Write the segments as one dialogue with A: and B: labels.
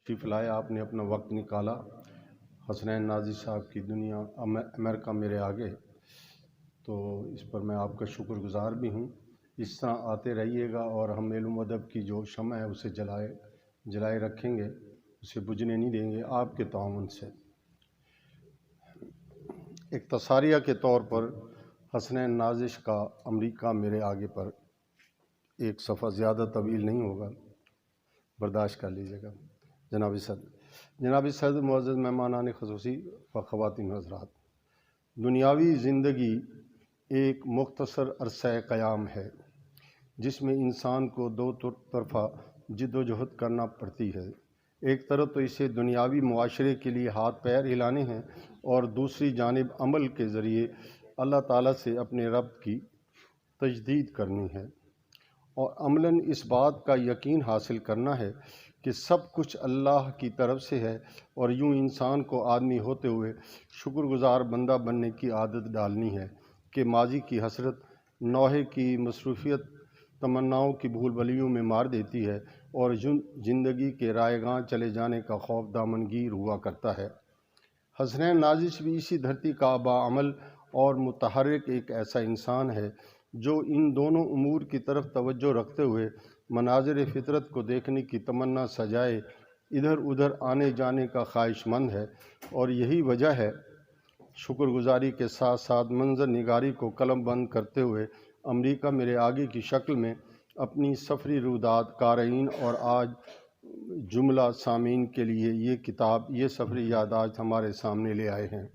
A: تشریف لائے، آپ نے اپنا وقت نکالا حسنین ناظر صاحب کی دنیا امریکہ میرے آگے، تو اس پر میں آپ کا شکر گزار بھی ہوں۔ اس طرح آتے رہیے گا اور ہم علم و ادب کی جو شمع ہے اسے جلائے رکھیں گے، اسے بجھنے نہیں دیں گے آپ کے تعاون سے۔ ایک تصاریہ کے طور پر حسنین ناظر کا امریکہ میرے آگے پر ایک صفحہ زیادہ طویل نہیں ہوگا، برداشت کر لیجیے گا۔ جناب صدر، معزز مہمانان خصوصی و خواتین حضرات، دنیاوی زندگی ایک مختصر عرصہ قیام ہے جس میں انسان کو دو طرفہ جد و جہد کرنا پڑتی ہے۔ ایک طرف تو اسے دنیاوی معاشرے کے لیے ہاتھ پیر ہلانے ہیں اور دوسری جانب عمل کے ذریعے اللہ تعالیٰ سے اپنے ربط کی تجدید کرنی ہے، اور عملاً اس بات کا یقین حاصل کرنا ہے کہ سب کچھ اللہ کی طرف سے ہے، اور یوں انسان کو آدمی ہوتے ہوئے شکر گزار بندہ بننے کی عادت ڈالنی ہے کہ ماضی کی حسرت نوحے کی مصروفیت تمناؤں کی بھول بھلیوں میں مار دیتی ہے، اور زندگی کے رائگاں چلے جانے کا خوف دامنگیر ہوا کرتا ہے۔ حسنین ناظر بھی اسی دھرتی کا باعمل اور متحرک ایک ایسا انسان ہے جو ان دونوں امور کی طرف توجہ رکھتے ہوئے مناظر فطرت کو دیکھنے کی تمنا سجائے ادھر ادھر آنے جانے کا خواہش مند ہے، اور یہی وجہ ہے شکر گزاری کے ساتھ ساتھ منظر نگاری کو قلم بند کرتے ہوئے امریکہ میرے آگے کی شکل میں اپنی سفری رودات قارئین اور آج جملہ سامعین کے لیے یہ کتاب، یہ سفری یادداشت ہمارے سامنے لے آئے ہیں،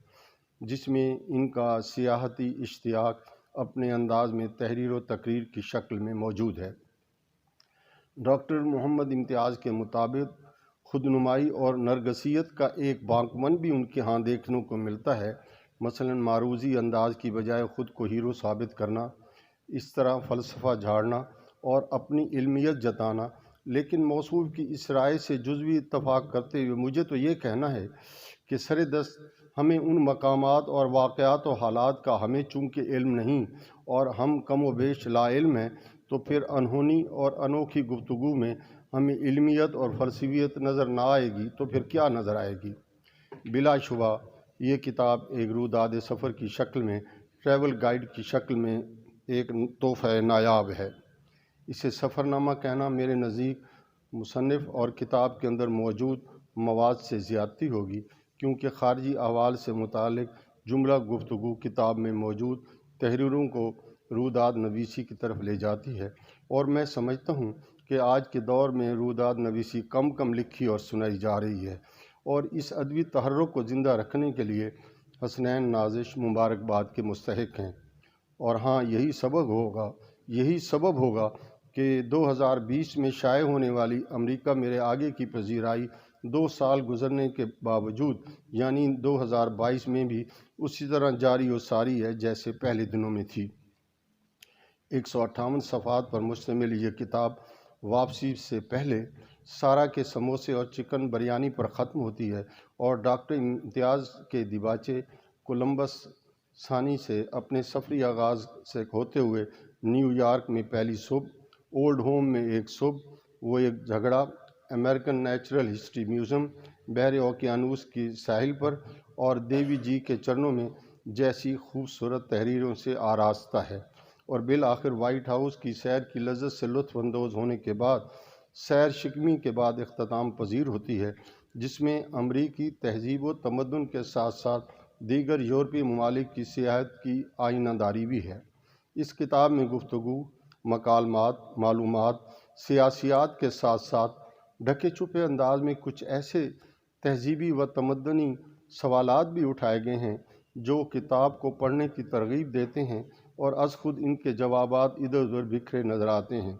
A: جس میں ان کا سیاحتی اشتیاق اپنے انداز میں تحریر و تقریر کی شکل میں موجود ہے۔ ڈاکٹر محمد امتیاز کے مطابق خودنمائی اور نرگسیت کا ایک باقمن بھی ان کے ہاں دیکھنے کو ملتا ہے، مثلاً معروضی انداز کی بجائے خود کو ہیرو ثابت کرنا، اس طرح فلسفہ جھاڑنا اور اپنی علمیت جتانا۔ لیکن موصوف کی اس رائے سے جزوی اتفاق کرتے ہوئے مجھے تو یہ کہنا ہے کہ سر دست ہمیں ان مقامات اور واقعات و حالات کا ہمیں چونکہ علم نہیں اور ہم کم و بیش لا علم ہیں، تو پھر انہونی اور انوکھی گفتگو میں ہمیں علمیت اور فلسفیت نظر نہ آئے گی تو پھر کیا نظر آئے گی؟ بلا شبہ یہ کتاب ایک روداد سفر کی شکل میں، ٹریول گائیڈ کی شکل میں ایک تحفہ نایاب ہے۔ اسے سفر نامہ کہنا میرے نزدیک مصنف اور کتاب کے اندر موجود مواد سے زیادتی ہوگی، کیونکہ خارجی احوال سے متعلق جملہ گفتگو کتاب میں موجود تحریروں کو روداد نویسی کی طرف لے جاتی ہے، اور میں سمجھتا ہوں کہ آج کے دور میں روداد نویسی کم لکھی اور سنائی جا رہی ہے، اور اس ادبی تحرک کو زندہ رکھنے کے لیے حسنین ناظر مبارکباد کے مستحق ہیں۔ اور ہاں، یہی سبب ہوگا کہ 2020 میں شائع ہونے والی امریکہ میرے آگے کی پذیرائی 2 سال گزرنے کے باوجود، یعنی 2022 میں بھی اسی طرح جاری و ساری ہے جیسے پہلے دنوں میں تھی۔ 158 صفحات پر مشتمل یہ کتاب واپسی سے پہلے سارا کے سموسے اور چکن بریانی پر ختم ہوتی ہے، اور ڈاکٹر امتیاز کے دیباچے کولمبس ثانی سے اپنے سفری آغاز سے ہوتے ہوئے نیو یارک میں پہلی صبح، اولڈ ہوم میں ایک صبح، وہ ایک جھگڑا، امریکن نیچرل ہسٹری میوزیم، بحر اوقیانوس کی ساحل پر، اور دیوی جی کے چرنوں میں جیسی خوبصورت تحریروں سے آراستہ ہے، اور بالآخر وائٹ ہاؤس کی سیر کی لذت سے لطف اندوز ہونے کے بعد سیر شکمی کے بعد اختتام پذیر ہوتی ہے، جس میں امریکی تہذیب و تمدن کے ساتھ ساتھ دیگر یورپی ممالک کی سیاحت کی آئینہ داری بھی ہے۔ اس کتاب میں گفتگو، مکالمات، معلومات، سیاسیات کے ساتھ ساتھ ڈھکے چھپے انداز میں کچھ ایسے تہذیبی و تمدنی سوالات بھی اٹھائے گئے ہیں جو کتاب کو پڑھنے کی ترغیب دیتے ہیں، اور از خود ان کے جوابات ادھر ادھر بکھرے نظر آتے ہیں۔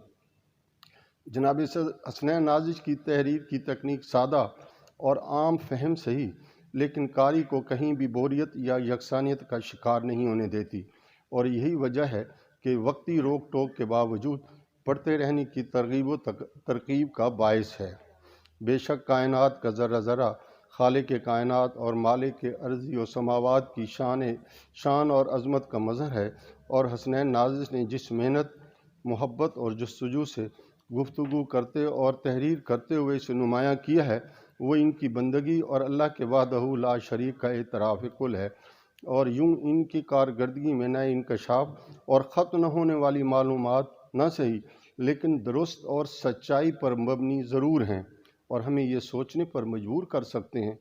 A: جناب حسنین ناظر کی تحریر کی تکنیک سادہ اور عام فہم صحیح، لیکن قاری کو کہیں بھی بوریت یا یکسانیت کا شکار نہیں ہونے دیتی، اور یہی وجہ ہے کہ وقتی روک ٹوک کے باوجود پڑھتے رہنے کی ترغیب و ترغیب کا باعث ہے۔ بے شک کائنات کا ذرہ ذرہ خالق کائنات اور مالک ارضی و سماوات کی شان اور عظمت کا مظہر ہے، اور حسنین ناظر نے جس محنت، محبت اور جستجو سے گفتگو کرتے اور تحریر کرتے ہوئے اسے نمایاں کیا ہے، وہ ان کی بندگی اور اللہ کے وحدہ لا شریک کا اعتراف کل ہے، اور یوں ان کی کارکردگی میں نئے انکشاف اور ختم نہ ہونے والی معلومات نہ صحیح لیکن درست اور سچائی پر مبنی ضرور ہیں، اور ہمیں یہ سوچنے پر مجبور کر سکتے ہیں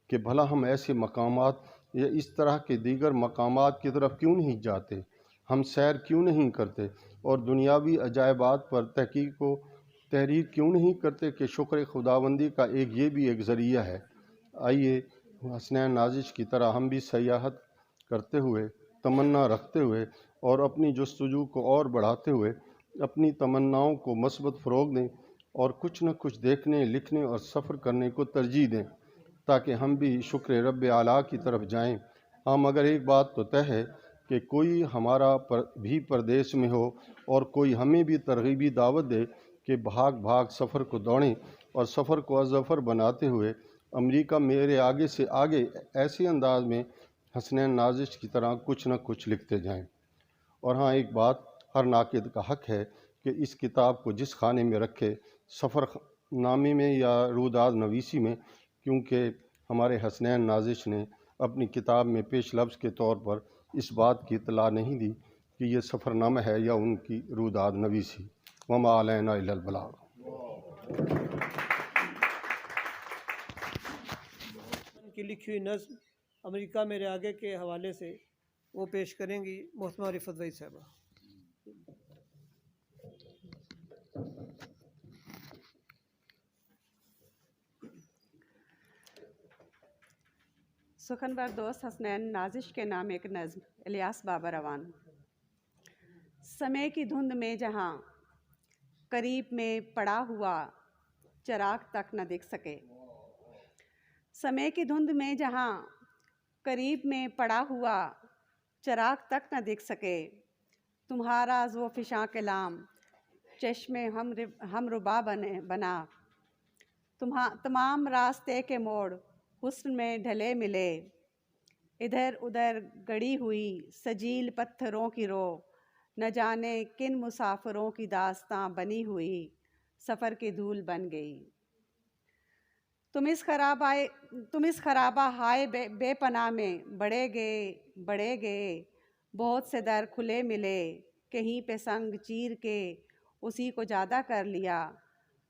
A: کہ بھلا ہم ایسے مقامات یا اس طرح کے دیگر مقامات کی طرف کیوں نہیں جاتے، ہم سیر کیوں نہیں کرتے، اور دنیاوی عجائبات پر تحقیق و تحریر کیوں نہیں کرتے کہ شکر خداوندی کا یہ بھی ایک ذریعہ ہے۔ آئیے حسنین نازش کی طرح ہم بھی سیاحت کرتے ہوئے، تمنا رکھتے ہوئے اور اپنی جستجو کو اور بڑھاتے ہوئے اپنی تمناؤں کو مثبت فروغ دیں اور کچھ نہ کچھ دیکھنے، لکھنے اور سفر کرنے کو ترجیح دیں تاکہ ہم بھی شکر رب اعلیٰ کی طرف جائیں۔ ہم مگر ایک بات تو طے ہے کہ کوئی ہمارا بھی پردیس میں ہو اور کوئی ہمیں بھی ترغیبی دعوت دے کہ بھاگ سفر کو دوڑیں اور سفر کو ظفر بناتے ہوئے امریکہ میرے آگے سے آگے ایسے انداز میں حسنین نازش کی طرح کچھ نہ کچھ لکھتے جائیں۔ اور ہاں، ایک بات ہر ناقد کا حق ہے کہ اس کتاب کو جس خانے میں رکھے، سفر نامے میں یا روداد نویسی میں، کیونکہ ہمارے حسنین نازش نے اپنی کتاب میں پیش لفظ کے طور پر اس بات کی اطلاع نہیں دی کہ یہ سفر نامہ ہے یا ان کی روداد نویسی۔ وما علینا الا البلاغ۔
B: ان کی لکھی ہوئی نظم امریکہ میرے آگے کے حوالے سے وہ پیش کریں گی محترمہ رفعت وحید صاحبہ۔
C: سخنور دوست حسنین نازش کے نام ایک نظم، الیاس بابا روان۔ سمے کی دھند میں جہاں قریب میں پڑا ہوا چراغ تک نہ دکھ سکے، سمے کی دھند میں جہاں قریب میں پڑا ہوا چراغ تک نہ دکھ سکے، تمہارا ذو فشاں کلام چشم ہم ربا بنا، تمام راستے کے موڑ حسن میں ڈھلے ملے، ادھر ادھر گڑی ہوئی سجیل پتھروں کی رو، نہ جانے کن مسافروں کی داستاں بنی ہوئی سفر کی دھول بن گئی۔ تم اس خرابہ ہائے بے پناہ میں بڑھے گئے، بہت سے در کھلے ملے، کہیں پہ سنگ چیر کے اسی کو جادہ کر لیا،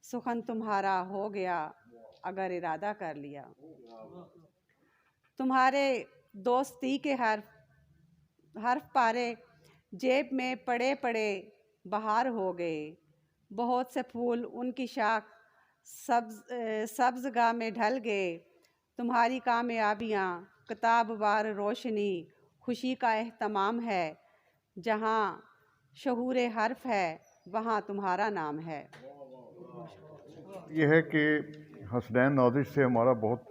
C: سخن تمہارا ہو گیا اگر ارادہ کر لیا۔ تمہارے دوستی کے حرف پارے جیب میں پڑے پڑے بہار ہو گئے، بہت سے پھول ان کی شاخ سبز گاہ میں ڈھل گئے، تمہاری کامیابیاں کتاب وار روشنی خوشی کا اہتمام ہے، جہاں شعور حرف ہے وہاں تمہارا نام ہے۔
D: یہ ہے کہ حسنین نازش سے ہمارا بہت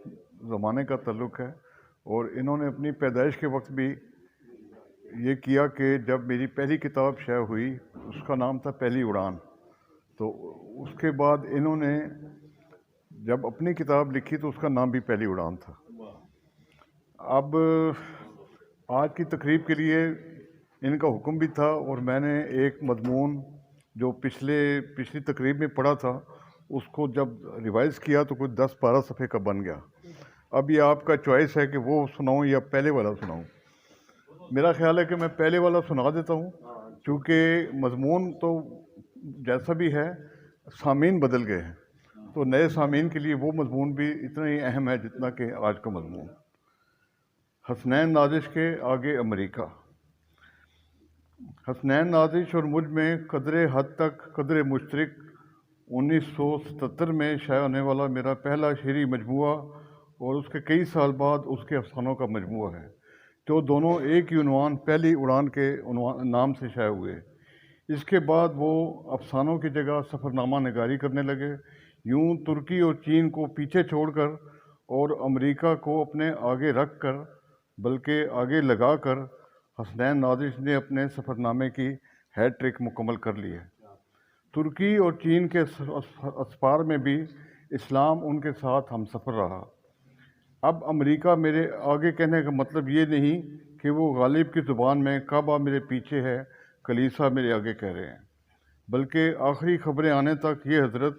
D: زمانے کا تعلق ہے، اور انہوں نے اپنی پیدائش کے وقت بھی یہ کیا کہ جب میری پہلی کتاب شائع ہوئی اس کا نام تھا پہلی اڑان، تو اس کے بعد انہوں نے جب اپنی کتاب لکھی تو اس کا نام بھی پہلی اڑان تھا۔ اب آج کی تقریب کے لیے ان کا حکم بھی تھا، اور میں نے ایک مضمون جو پچھلی تقریب میں پڑھا تھا اس کو جب ریوائز کیا تو کچھ 10-12 صفحے کا بن گیا۔ اب یہ آپ کا چوائس ہے کہ وہ سناؤں یا پہلے والا سناؤں۔ میرا خیال ہے کہ میں پہلے والا سنا دیتا ہوں، کیونکہ مضمون تو جیسا بھی ہے، سامعین بدل گئے ہیں، تو نئے سامعین کے لیے وہ مضمون بھی اتنا ہی اہم ہے جتنا کہ آج کا مضمون۔ حسنین نازش کے آگے امریکہ۔ حسنین نازش اور مجھ میں قدرے حد تک قدرے مشترک 1977 میں شائع ہونے والا میرا پہلا شعری مجموعہ اور اس کے کئی سال بعد اس کے افسانوں کا مجموعہ ہے، جو دونوں ایک ہی عنوان پہلی اڑان کے نام سے شائع ہوئے۔ اس کے بعد وہ افسانوں کی جگہ سفر نامہ نگاری کرنے لگے، یوں ترکی اور چین کو پیچھے چھوڑ کر اور امریکہ کو اپنے آگے رکھ کر، بلکہ آگے لگا کر، حسنین نازش نے اپنے سفر نامے کی ہیٹ ٹرک مکمل کر لی ہے۔ ترکی اور چین کے اسفار میں بھی اسلام ان کے ساتھ ہم سفر رہا۔ اب امریکہ میرے آگے کہنے کا مطلب یہ نہیں کہ وہ غالب کی زبان میں کعبہ میرے پیچھے ہے، کلیسا میرے آگے کہہ رہے ہیں، بلکہ آخری خبریں آنے تک یہ حضرت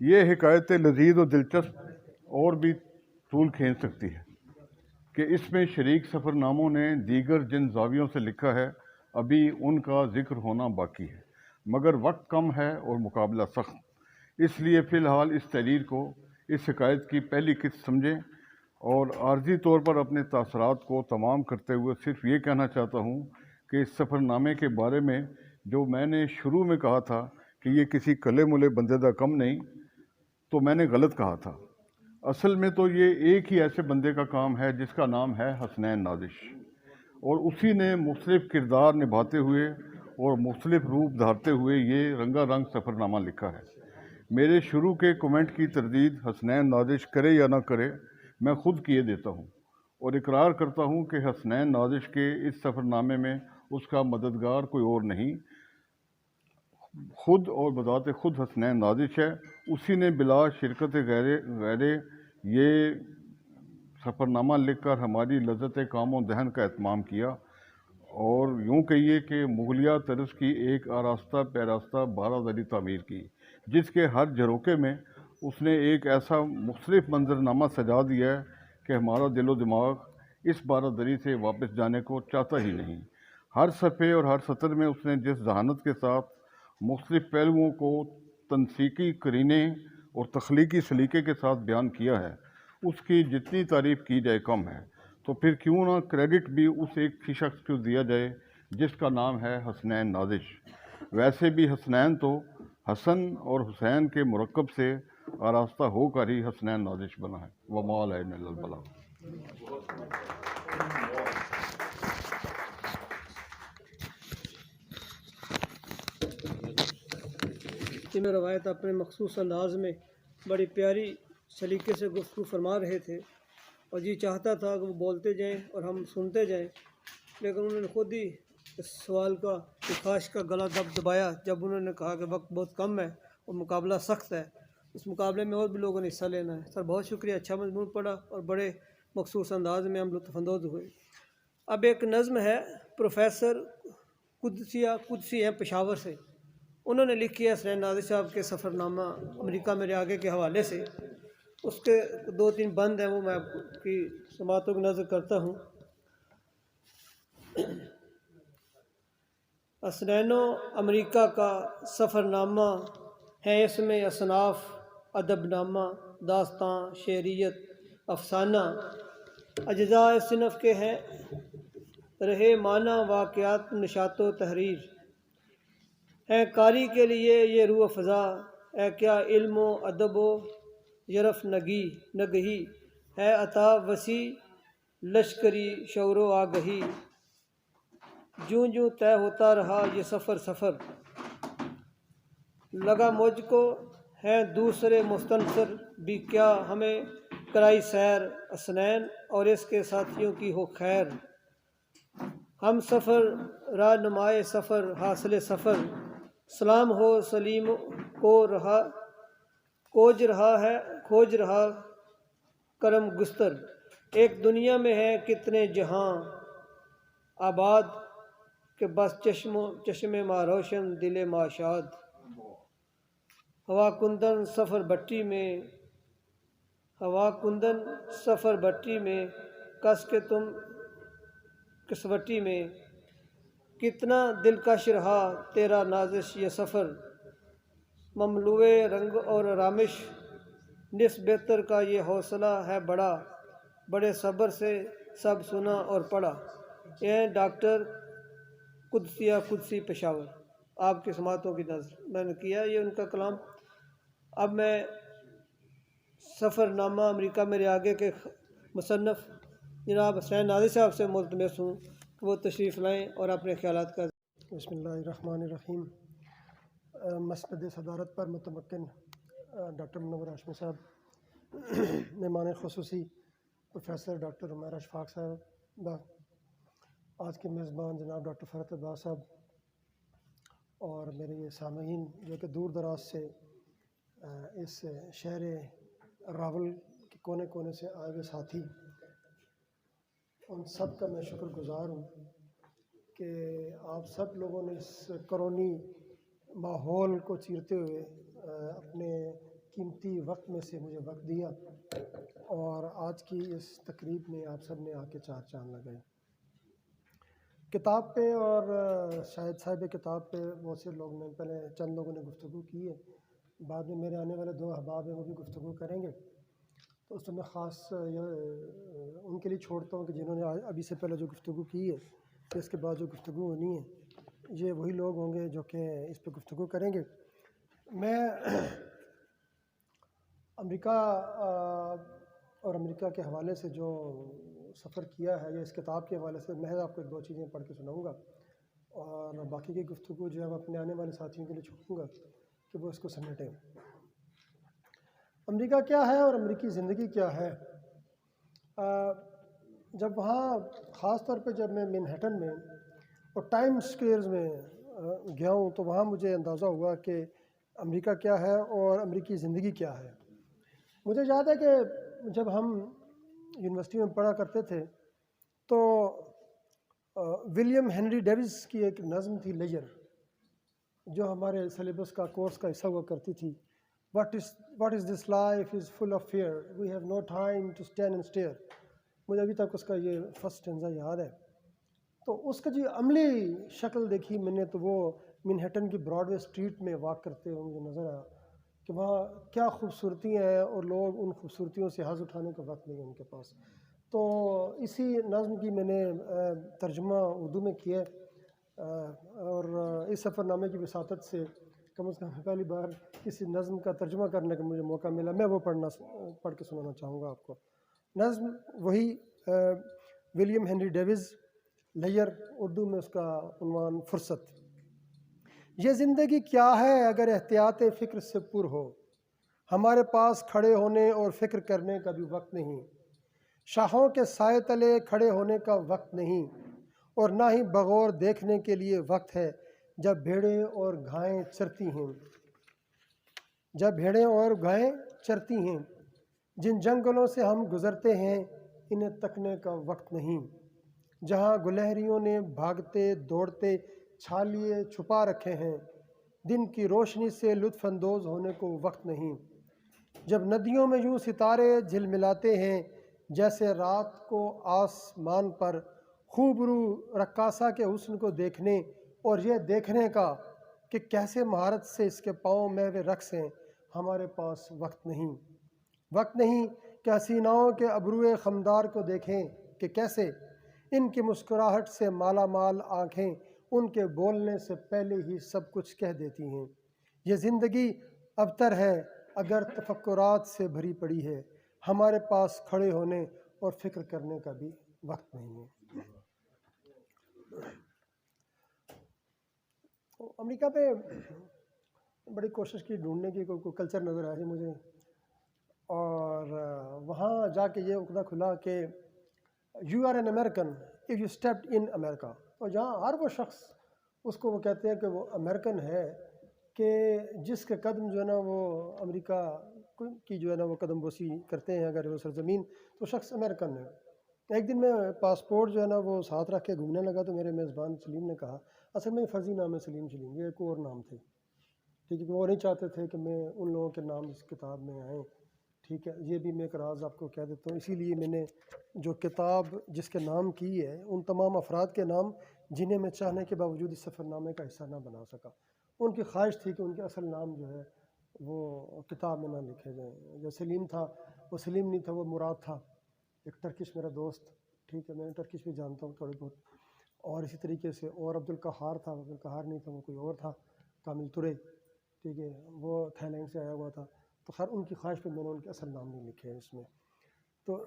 D: یہ حکایت لذیذ و دلچسپ اور بھی طول کھینچ سکتی ہے کہ اس میں شریک سفر ناموں نے دیگر جن زاویوں سے لکھا ہے ابھی ان کا ذکر ہونا باقی ہے، مگر وقت کم ہے اور مقابلہ سخت، اس لیے فی الحال اس تحریر کو اس حکایت کی پہلی قسط سمجھیں، اور عارضی طور پر اپنے تاثرات کو تمام کرتے ہوئے صرف یہ کہنا چاہتا ہوں کہ اس سفر نامے کے بارے میں جو میں نے شروع میں کہا تھا کہ یہ کسی کلے ملے بندے دا کم نہیں، تو میں نے غلط کہا تھا۔ اصل میں تو یہ ایک ہی ایسے بندے کا کام ہے جس کا نام ہے حسنین نازش، اور اسی نے مختلف کردار نبھاتے ہوئے اور مختلف روپ دھارتے ہوئے یہ رنگا رنگ سفر نامہ لکھا ہے۔ میرے شروع کے کومنٹ کی تردید حسنین نازش کرے یا نہ کرے، میں خود کیے دیتا ہوں، اور اقرار کرتا ہوں کہ حسنین نازش کے اس سفر نامے میں اس کا مددگار کوئی اور نہیں، خود اور بذات خود حسنین نازش ہے۔ اسی نے بلا شرکت غیر یہ سفر نامہ لکھ کر ہماری لذت کام و دہن کا اہتمام کیا، اور یوں کہیے کہ مغلیہ طرز کی ایک آراستہ پیراستہ بارہ دری تعمیر کی، جس کے ہر جھروکے میں اس نے ایک ایسا مختلف منظرنامہ سجا دیا ہے کہ ہمارا دل و دماغ اس بارہ دری سے واپس جانے کو چاہتا ہی نہیں۔ ہر صفحے اور ہر سطر میں اس نے جس ذہانت کے ساتھ مختلف پہلوؤں کو تنسیقی قرینے اور تخلیقی سلیقے کے ساتھ بیان کیا ہے، اس کی جتنی تعریف کی جائے کم ہے، تو پھر کیوں نہ کریڈٹ بھی اس ایک ہی شخص کو دیا جائے جس کا نام ہے حسنین نازش۔ ویسے بھی حسنین تو حسن اور حسین کے مرکب سے آراستہ ہو کر ہی حسنین نازش بنا ہے۔ وما علینا الا البلاغ۔
B: میں روایت اپنے مخصوص انداز میں بڑی پیاری سلیقے سے گفتگو فرما رہے تھے، اور جی چاہتا تھا کہ وہ بولتے جائیں اور ہم سنتے جائیں، لیکن انہوں نے خود ہی اس سوال کا خواہش کا گلا دبایا جب انہوں نے کہا کہ وقت بہت کم ہے اور مقابلہ سخت ہے، اس مقابلے میں اور بھی لوگوں نے حصہ لینا ہے۔ سر بہت شکریہ، اچھا مضمون پڑھا اور بڑے مخصوص انداز میں ہم لطف اندوز ہوئے۔ اب ایک نظم ہے پروفیسر قدسی ہیں پشاور سے، انہوں نے لکھی ہے حسنین نازش صاحب کے سفر نامہ امریکہ میرے آگے کے حوالے سے، اس کے دو تین بند ہیں، وہ میں آپ کی سماعتوں کی نظر کرتا ہوں۔ حسنین امریکہ کا سفر نامہ ہے اس میں اصناف، ادب نامہ، داستاں، شعریت، افسانہ، اجزاء صنف کے ہیں، رہے معنی، واقعات، نشات و تحریر ہے قاری کے لیے یہ روح افزا ہے، کیا علم و ادب و یرف نگہی ہے عطا وسیع لشکری شعور و آگہی، جوں جوں طے ہوتا رہا یہ سفر لگا مجھ کو ہے دوسرے مستنصر بھی، کیا ہمیں کرائی سیر حسنین اور اس کے ساتھیوں کی ہو خیر، ہم سفر راہ نمائے سفر حاصل سفر، سلام ہو سلیم کو رہا کھوج رہا کرم گستر، ایک دنیا میں ہے کتنے جہاں آباد، کہ بس چشم ما روشن دل ما شاد، ہوا کندن سفر بٹی میں کس کے تم کسوٹی میں، کتنا دلکش رہا تیرا نازش یہ سفر، مملوئے رنگ اور رامش نس بہتر کا یہ حوصلہ ہے بڑا، بڑے صبر سے سب سنا اور پڑھا۔ یہ ڈاکٹر قدسی پشاور، آپ کی سماعتوں کی نظر میں نے کیا یہ ان کا کلام۔ اب میں سفر نامہ امریکہ میرے آگے کے مصنف جناب حسنین نازش صاحب سے ملتمس ہوں کہ وہ تشریف لائیں اور اپنے خیالات کا۔ بسم اللہ الرحمن الرحیم۔ مسند صدارت پر متمکن ڈاکٹر منور ہاشمی صاحب، مہمان خصوصی پروفیسر ڈاکٹر عمیر اشفاق صاحب، آج کے میزبان جناب ڈاکٹر فرحت عباس صاحب، اور میرے یہ سامعین جو کہ دور دراز سے اس شہر راول کے کونے کونے سے آئے ہوئے ساتھی، ان سب کا میں شکر گزار ہوں کہ آپ سب لوگوں نے اس کرونی ماحول کو چیرتے ہوئے اپنے
E: قیمتی وقت میں سے مجھے وقت دیا اور آج کی اس تقریب میں آپ سب نے آ کے چار چاند لگائے. کتاب پہ اور شاید صاحب کتاب پہ بہت سے لوگ نے پہلے چند لوگوں نے گفتگو کی ہے، بعد میں میرے آنے والے دو احباب ہیں وہ بھی گفتگو کریں گے. تو اس میں خاص ان کے لیے چھوڑتا ہوں کہ جنہوں نے ابھی سے پہلے جو گفتگو کی ہے، پھر اس کے بعد جو گفتگو ہونی ہے یہ وہی لوگ ہوں گے جو کہ اس پہ گفتگو کریں گے. میں امریکہ اور امریکہ کے حوالے سے جو سفر کیا ہے یا اس کتاب کے حوالے سے محض آپ کو ایک دو چیزیں پڑھ کے سناؤں گا، اور باقی کی گفتگو جو ہے میں اپنے آنے والے ساتھیوں کے لیے چھوڑوں گا کہ وہ اس کو سمیٹیں. امریکہ کیا ہے اور امریکی زندگی کیا ہے؟ جب وہاں خاص طور پہ جب میں مینہٹن میں اور ٹائم اسکوئرز میں گیا ہوں تو وہاں مجھے اندازہ ہوا کہ امریکہ کیا ہے اور امریکی زندگی کیا ہے. مجھے یاد ہے کہ جب ہم یونیورسٹی میں پڑھا کرتے تھے تو ولیم ہنری ڈیوس کی ایک نظم تھی لیجر، جو ہمارے سلیبس کا کورس کا حصہ ہوا کرتی تھی. What is this life is full of fear. We have no time to stand and stare. مجھے ابھی تک اس کا یہ فرسٹ اسٹینزا یاد ہے. تو اس کا جو عملی شکل دیکھی میں نے تو وہ مینہٹن کی براڈ وے اسٹریٹ میں واک کرتے ہوئے مجھے نظر آیا کہ وہاں کیا خوبصورتیاں ہیں اور لوگ ان خوبصورتیوں سے حظ اٹھانے کا وقت نہیں ہے ان کے پاس. تو اسی نظم کی میں نے ترجمہ اردو میں کیا ہے، اور اس سفر نامے کی وساطت سے کم از کم پہلی بار کسی نظم کا ترجمہ کرنے کا مجھے موقع ملا. میں وہ پڑھ کے سنانا چاہوں گا آپ کو. نظم وہی ولیم ہنری ڈیوس، لیئر، اردو میں اس کا عنوان فرصت. یہ زندگی کیا ہے اگر احتیاط فکر سے پر ہو، ہمارے پاس کھڑے ہونے اور فکر کرنے کا بھی وقت نہیں. شاخوں کے سائے تلے کھڑے ہونے کا وقت نہیں، اور نہ ہی بغور دیکھنے کے لیے وقت ہے جب بھیڑیں اور گھائیں چرتی ہیں. جب بھیڑیں اور گھائیں چرتی ہیں، جن جنگلوں سے ہم گزرتے ہیں انہیں تکنے کا وقت نہیں. جہاں گلہریوں نے بھاگتے دوڑتے چھالیے چھپا رکھے ہیں، دن کی روشنی سے لطف اندوز ہونے کو وقت نہیں. جب ندیوں میں یوں ستارے جھلملاتے ہیں جیسے رات کو آسمان پر، خوبرو رقاصہ کے حسن کو دیکھنے اور یہ دیکھنے کا کہ کیسے مہارت سے اس کے پاؤں محو رقص ہیں، ہمارے پاس وقت نہیں. وقت نہیں کہ حسیناؤں کے ابروئے خمدار کو دیکھیں کہ کیسے ان کی مسکراہٹ سے مالا مال آنکھیں ان کے بولنے سے پہلے ہی سب کچھ کہہ دیتی ہیں. یہ زندگی ابتر ہے اگر تفکرات سے بھری پڑی ہے، ہمارے پاس کھڑے ہونے اور فکر کرنے کا بھی وقت نہیں ہے. امریکہ پہ بڑی کوشش کی ڈھونڈنے کی کوئی کلچر نظر آیا مجھے، اور وہاں جا کے یہ عقدہ کھلا کہ you are an American if you stepped in America. اور جہاں ہر وہ شخص اس کو وہ کہتے ہیں کہ وہ امریکن ہے کہ جس کے قدم جو ہے نا وہ امریکہ کی جو ہے نا وہ قدم بوسی کرتے ہیں، اگر وہ سرزمین تو شخص امریکن ہے. ایک دن میں پاسپورٹ جو ہے نا وہ ساتھ رکھ کے گھومنے لگا تو میرے میزبان سلیم نے کہا اصل میں فرضی نام ہے سلیم، یہ ایک اور نام تھے، ٹھیک ہے، وہ نہیں چاہتے تھے کہ میں ان لوگوں کے نام اس کتاب میں آئیں. ٹھیک ہے، یہ بھی میں ایک راز آپ کو کہہ دیتا ہوں. اسی لیے میں نے جو کتاب جس کے نام کی ہے ان تمام افراد کے نام جنہیں میں چاہنے کے باوجود اس سفر نامے کا حصہ نہ بنا سکا. ان کی خواہش تھی کہ ان کے اصل نام جو ہے وہ کتاب میں نہ لکھے جائیں. جو سلیم تھا وہ سلیم نہیں تھا، وہ مراد تھا، ایک ٹرکش میرا دوست. ٹھیک ہے، میں ٹرکش بھی جانتا ہوں تھوڑی بہت. اور اسی طریقے سے اور عبدالقہار تھا، عبدالقہار نہیں تھا، وہ کوئی اور تھا، کامل ترے، ٹھیک ہے، وہ تھائی لینڈ سے آیا ہوا تھا. تو خیر ان کی خواہش پہ میں نے ان کے اصل نام نہیں لکھے ہیں اس میں. تو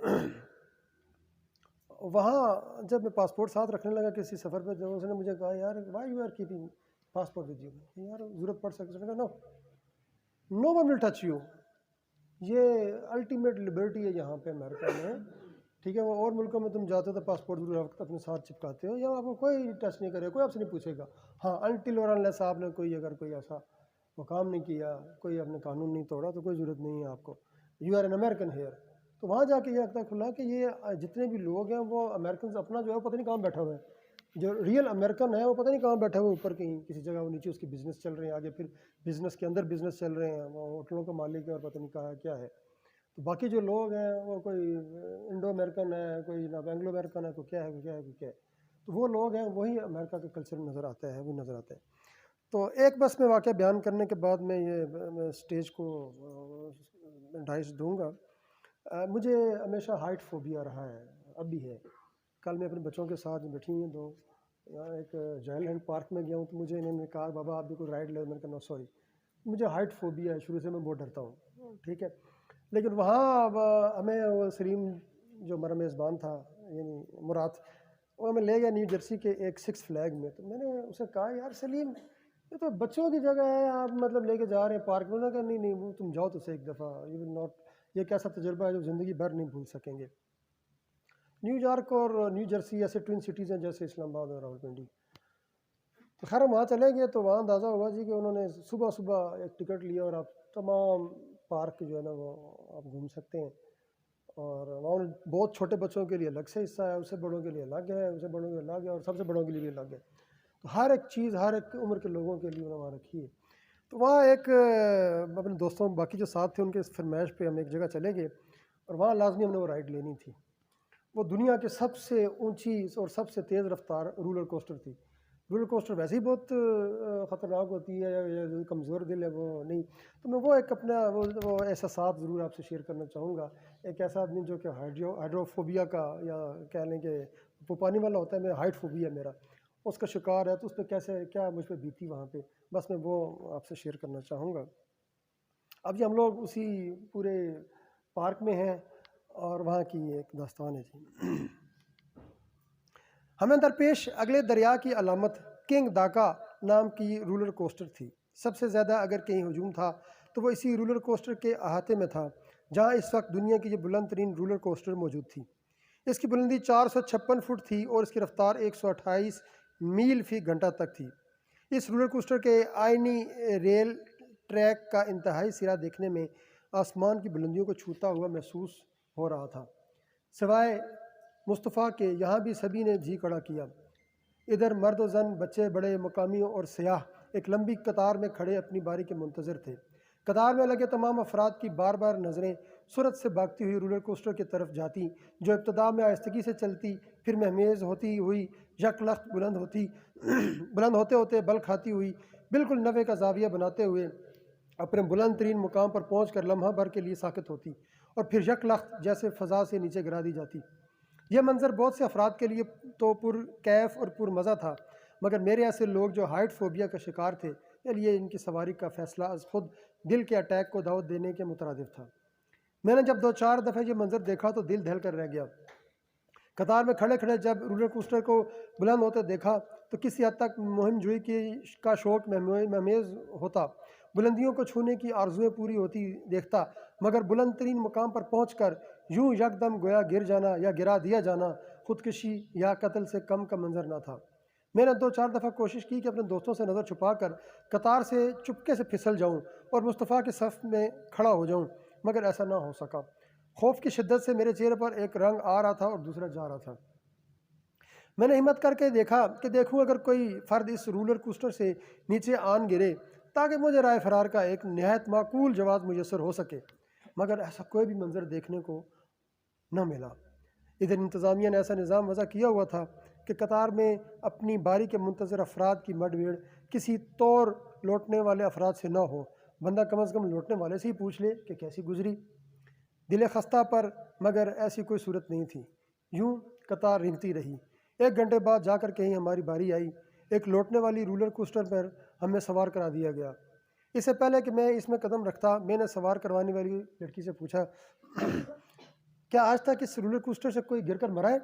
E: وہاں جب میں پاسپورٹ ساتھ رکھنے لگا کسی سفر پہ، جب اس نے مجھے کہا یار why are you keeping passport with you, یار ضرورت پڑ سکتی ہے. No one will touch you. یہ الٹیمیٹ لبرٹی ہے یہاں پہ امریکہ میں. ٹھیک ہے، وہ اور ملکوں میں تم جاتے ہو تو پاسپورٹ ضرور اپنے ساتھ چپکاتے ہو، یا آپ کو کوئی ٹچ نہیں کرے، کوئی آپ سے نہیں پوچھے گا. ہاں انٹل اور انلیس آپ نے کوئی اگر کوئی ایسا وہ کام نہیں کیا، کوئی آپ نے قانون نہیں توڑا تو کوئی ضرورت نہیں ہے آپ کو. You are an American here. تو وہاں جا کے یہ عقدہ کھلا کہ یہ جتنے بھی لوگ ہیں وہ امریکنز اپنا جو ہے پتہ نہیں کہاں بیٹھا ہوا ہے. جو ریئل امریکن ہے وہ پتہ نہیں کہاں بیٹھا ہوا اوپر کہیں کسی جگہ، وہ نیچے اس کے بزنس چل رہے ہیں، آگے پھر بزنس کے اندر بزنس چل رہے ہیں، وہ ہوٹلوں کا مالک ہے اور پتہ نہیں کہاں کیا ہے. تو باقی جو لوگ ہیں وہ کوئی انڈو امریکن ہے، کوئی نہ اینگلو امریکن ہے، کوئی کیا ہے، کوئی کیا ہے، کوئی کیا ہے. تو وہ لوگ ہیں، وہی امریکہ کا کلچر نظر آتا ہے، وہ نظر آتا ہے. تو ایک بس میں واقعہ بیان کرنے کے بعد میں یہ اسٹیج کو ڈائس دوں گا. مجھے ہمیشہ ہائٹ فوبیا رہا ہے، اب بھی ہے. کل میں اپنے بچوں کے ساتھ بیٹھی ہوئی دو یہاں ایک جائل ہینڈ پارک میں گیا ہوں، تو مجھے انہوں نے کہا بابا آپ بھی کوئی رائڈ لے. میں نے کہا نو سوری، مجھے ہائٹ فوبیا ہے، شروع سے میں بہت ڈرتا ہوں. ٹھیک ہے، لیکن وہاں ہمیں وہ سلیم جو ہمارا میزبان تھا یعنی مراد، وہ ہمیں لے گیا نیو جرسی کے ایک 6 فلیگ میں. تو میں نے اسے کہا یار سلیم یہ تو بچوں کی جگہ ہے، آپ مطلب لے کے جا رہے ہیں پارک میں. انہوں نے کہا نہیں نہیں وہ تم جاؤ تو صحیح ایک دفعہ، یو ول ناٹ، یہ ایک ایسا تجربہ ہے جو زندگی بھر نہیں بھول سکیں گے. نیو یارک اور نیو جرسی ایسے ٹوئن سٹیز ہیں جیسے اسلام آباد اور راولپنڈی. تو خیر ہم وہاں چلے گئے تو وہاں اندازہ ہوا جی کہ انہوں نے صبح صبح ایک ٹکٹ لیا اور آپ تمام پارک جو ہے نا وہ آپ گھوم سکتے ہیں. اور وہاں بہت چھوٹے بچوں کے لیے الگ سے حصہ ہے، اس سے بڑوں کے لیے الگ ہے، اس سے بڑوں کے لیے الگ ہے، اور سب سے بڑوں کے لیے بھی الگ ہے. تو ہر ایک چیز ہر ایک عمر کے لوگوں کے لیے انہوں نے وہاں رکھی ہے. تو وہاں ایک اپنے دوستوں باقی جو ساتھ تھے ان کے فرمائش پہ ہم ایک جگہ چلے گئے اور وہاں لازمی ہم نے وہ رائڈ لینی تھی. وہ دنیا کے سب سے اونچی اور سب سے تیز رفتار رولر کوسٹر تھی. رولر کوسٹر ویسے ہی بہت خطرناک ہوتی ہے، یا کمزور دل ہے وہ نہیں. تو میں وہ ایک اپنا وہ احساسات ضرور آپ سے شیئر کرنا چاہوں گا. ایک ایسا آدمی جو کہ ہائیڈروفوبیا کا یا کہہ لیں کہ وہ پانی والا ہوتا ہے، میں ہائٹ فوبیا میرا، اس کا شکار ہے. تو اس پہ کیسے کیا مجھ پہ بیتی وہاں پہ، بس میں وہ آپ سے شیئر کرنا چاہوں گا. اب جی ہم لوگ اسی پورے پارک میں ہیں اور وہاں کی ایک داستان ہے جی. ہمیں درپیش اگلے دریا کی علامت کنگ داکا نام کی رولر کوسٹر تھی. سب سے زیادہ اگر کہیں ہجوم تھا تو وہ اسی رولر کوسٹر کے احاطے میں تھا جہاں اس وقت دنیا کی یہ بلند ترین رولر کوسٹر موجود تھی. اس کی بلندی 456 فٹ تھی اور اس کی رفتار 128 میل فی گھنٹہ تک تھی. اس رولر کوسٹر کے آئینی ریل ٹریک کا انتہائی سرا دیکھنے میں آسمان کی بلندیوں کو چھوتا ہوا محسوس ہو رہا تھا. سوائے مصطفیٰ کے یہاں بھی سبھی نے جی کڑا کیا. ادھر مرد و زن، بچے بڑے، مقامیوں اور سیاح ایک لمبی قطار میں کھڑے اپنی باری کے منتظر تھے. قطار میں لگے تمام افراد کی بار بار نظریں سرعت سے بھاگتی ہوئی رولر کوسٹر کی طرف جاتی، جو ابتدا میں آہستگی سے چلتی، پھر مہمیز ہوتی ہوئی یک لخت بلند ہوتے ہوتے بل کھاتی ہوئی، بالکل نوے کا زاویہ بناتے ہوئے اپنے بلند ترین مقام پر پہنچ کر لمحہ بھر کے لیے ساکت ہوتی اور پھر یک لخت جیسے فضا سے نیچے گرا دی جاتی. یہ منظر بہت سے افراد کے لیے تو پر کیف اور پر مزہ تھا، مگر میرے ایسے لوگ جو ہائٹ فوبیا کا شکار تھے کے لیے ان کی سواری کا فیصلہ از خود دل کے اٹیک کو دعوت دینے کے مترادف تھا. میں نے جب 2-4 دفعہ یہ منظر دیکھا تو دل دہل کر رہ گیا. قطار میں کھڑے کھڑے جب رولر کوسٹر کو بلند ہوتے دیکھا تو کسی حد تک مہم جوئی کا شوق مہمیز ہوتا، بلندیوں کو چھونے کی آرزویں پوری ہوتی دیکھتا، مگر بلند ترین مقام پر پہنچ کر یوں یکدم گویا گر جانا یا گرا دیا جانا خودکشی یا قتل سے کم کا منظر نہ تھا. میں نے 2-4 دفعہ کوشش کی کہ اپنے دوستوں سے نظر چھپا کر قطار سے چپکے سے پھسل جاؤں اور مصطفیٰ کے صف میں کھڑا ہو جاؤں، مگر ایسا نہ ہو سکا. خوف کی شدت سے میرے چہرے پر ایک رنگ آ رہا تھا اور دوسرا جا رہا تھا. میں نے ہمت کر کے دیکھا کہ دیکھوں اگر کوئی فرد اس رولر کوسٹر سے نیچے آن گرے تاکہ مجھے رائے فرار کا ایک نہایت معقول جواز میسر ہو سکے، مگر ایسا کوئی بھی منظر دیکھنے کو نہ ملا. ادھر انتظامیہ نے ایسا نظام وضع کیا ہوا تھا کہ قطار میں اپنی باری کے منتظر افراد کی مڈ بھیڑ کسی طور لوٹنے والے افراد سے نہ ہو. بندہ کم از کم لوٹنے والے سے ہی پوچھ لے کہ کیسی گزری. دل خستہ پر مگر ایسی کوئی صورت نہیں تھی. یوں قطار رینگتی رہی. 1 گھنٹے بعد جا کر کہیں ہماری باری آئی. ایک لوٹنے والی رولر کوسٹر پر ہمیں سوار کرا دیا گیا. اس سے پہلے کہ میں اس میں قدم رکھتا میں نے سوار کروانے والی لڑکی سے پوچھا کیا آج تک اس رولر کوسٹر سے کوئی گر کر مرا ہے؟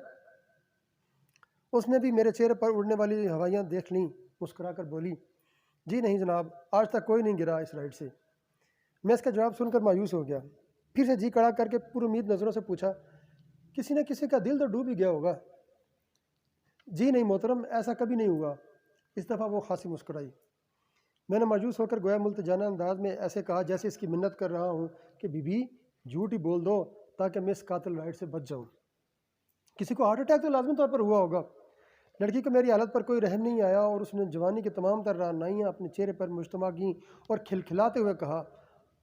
E: اس نے بھی میرے چہرے پر اڑنے والی ہوائیاں دیکھ لیں، مسکرا کر بولی جی نہیں جناب، آج تک کوئی نہیں گرا اس رائڈ سے. میں اس کا جواب سن کر مایوس ہو گیا. پھر سے جی کڑا کر کے پر امید نظروں سے پوچھا کسی نہ کسی کا دل تو ڈوب ہی گیا ہوگا. جی نہیں محترم، ایسا کبھی نہیں ہوا. اس دفعہ وہ خاصی مسکرائی. میں نے مایوس ہو کر گویا ملتجانہ انداز میں ایسے کہا جیسے اس کی منت کر رہا ہوں کہ بی بی جھوٹ ہی بول دو تاکہ میں اس قاتل رائڈ سے بچ جاؤں. کسی کو ہارٹ اٹیک تو لازمی طور پر ہوا ہوگا، لڑکی کو میری حالت پر کوئی رحم نہیں آیا اور اس نے جوانی کی تمام تر رعنائیاں اپنے چہرے پر مجتمع کیں اور کھلکھلاتے ہوئے کہا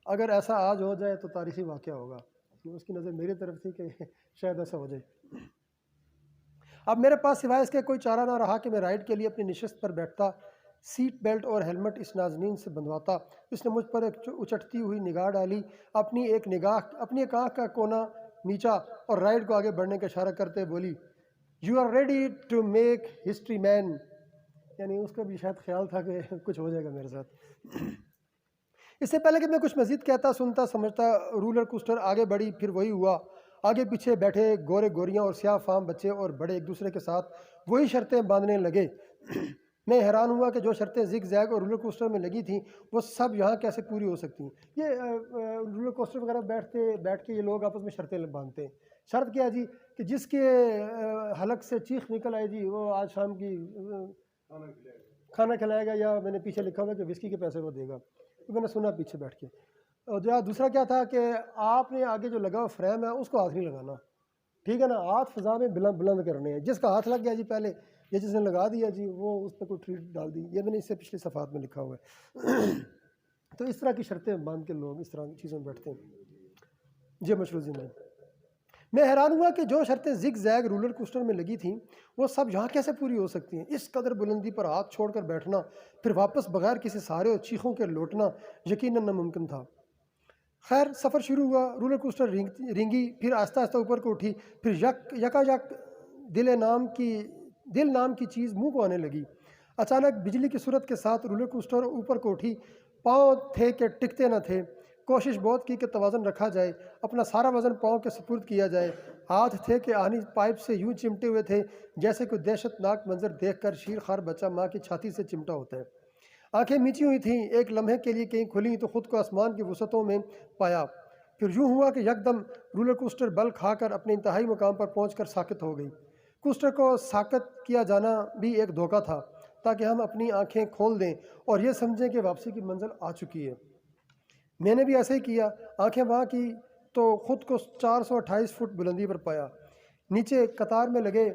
E: اگر ایسا آج ہو جائے تو تاریخی واقعہ ہوگا. اس کی نظر میری طرف تھی کہ شاید ایسا ہو جائے. اب میرے پاس سوائے اس کے کوئی چارہ نہ رہا کہ میں رائڈ کے لیے اپنی نشست پر بیٹھتا، سیٹ بیلٹ اور ہیلمٹ اس نازنین سے بندھواتا. اس نے مجھ پر ایک اچٹتی ہوئی نگاہ ڈالی، اپنی ایک آنکھ کا کونا نیچا اور رائڈ کو آگے بڑھنے کا اشارہ کرتے بولی you are ready to make history man. یعنی اس کا بھی شاید خیال تھا کہ کچھ ہو جائے گا میرے ساتھ. اس سے پہلے کہ میں کچھ مزید کہتا سنتا سمجھتا رولر کوسٹر آگے بڑھی. پھر وہی ہوا. آگے پیچھے بیٹھے گورے گوریاں اور سیاہ فام بچے اور بڑے ایک دوسرے کے ساتھ وہی شرطیں باندھنے لگے. میں حیران ہوا کہ جو شرطیں زگ زیگ اور رولر کوسٹر میں لگی تھیں وہ سب یہاں کیسے پوری ہو سکتی ہیں. یہ رولر کوسٹر وغیرہ بیٹھ کے یہ لوگ آپس میں شرطیں باندھتے ہیں. شرط کیا جی کہ جس کے حلق سے چیخ نکل آئے جی وہ آج شام کی کھانا کھلائے گا، یا میں نے پیچھے لکھا ہوا کہ وسکی کے پیسے وہ دے گا. تو میں نے سنا پیچھے بیٹھ کے. اور دوسرا کیا تھا کہ آپ نے آگے جو لگا ہوا فریم ہے اس کو ہاتھ نہیں لگانا، ٹھیک ہے نا. ہاتھ فضا میں بلند کرنے ہیں. جس کا ہاتھ لگ گیا جی پہلے یا جس نے لگا دیا جی وہ اس پہ کوئی ٹریٹ ڈال دی. یہ میں نے اس سے پچھلی صفحات میں لکھا ہوا ہے. تو اس طرح کی شرطیں باندھ کے لوگ اس طرح کی چیزوں میں بیٹھتے ہیں. جی مشروع زندگی. میں حیران ہوا کہ جو شرطیں زگ زیگ رولر کوسٹر میں لگی تھیں وہ سب یہاں کیسے پوری ہو سکتی ہیں. اس قدر بلندی پر ہاتھ چھوڑ کر بیٹھنا، پھر واپس بغیر کسی سہارے اور چیخوں کے لوٹنا یقیناً ناممکن تھا. خیر سفر شروع ہوا. رولر کوسٹر رینگی، پھر آہستہ آہستہ اوپر کو اٹھی، پھر یکا یک دل نام کی چیز منہ کو آنے لگی. اچانک بجلی کی صورت کے ساتھ رولر کوسٹر اوپر کو اٹھی. پاؤں تھے کہ ٹکتے نہ تھے. کوشش بہت کی کہ توازن رکھا جائے، اپنا سارا وزن پاؤں کے سپرد کیا جائے. ہاتھ تھے کہ آہنی پائپ سے یوں چمٹے ہوئے تھے جیسے کوئی دہشت ناک منظر دیکھ کر شیر خوار بچہ ماں کی چھاتی سے چمٹا ہوتا ہے. آنکھیں میچی ہوئی تھیں. ایک لمحے کے لیے کہیں کھلیں تو خود کو آسمان کی وسعتوں میں پایا. پھر یوں ہوا کہ یکدم رولر کوسٹر بل کھا کر اپنے انتہائی مقام پر پہنچ کر ساکت ہو گئی. کوسٹر کو ساکت کیا جانا بھی ایک دھوکہ تھا تاکہ ہم اپنی آنکھیں کھول دیں اور یہ سمجھیں کہ واپسی کی منزل آ چکی ہے. میں نے بھی ایسے ہی کیا. آنکھیں وہاں کی تو خود کو 428 فٹ بلندی پر پایا. نیچے قطار میں لگے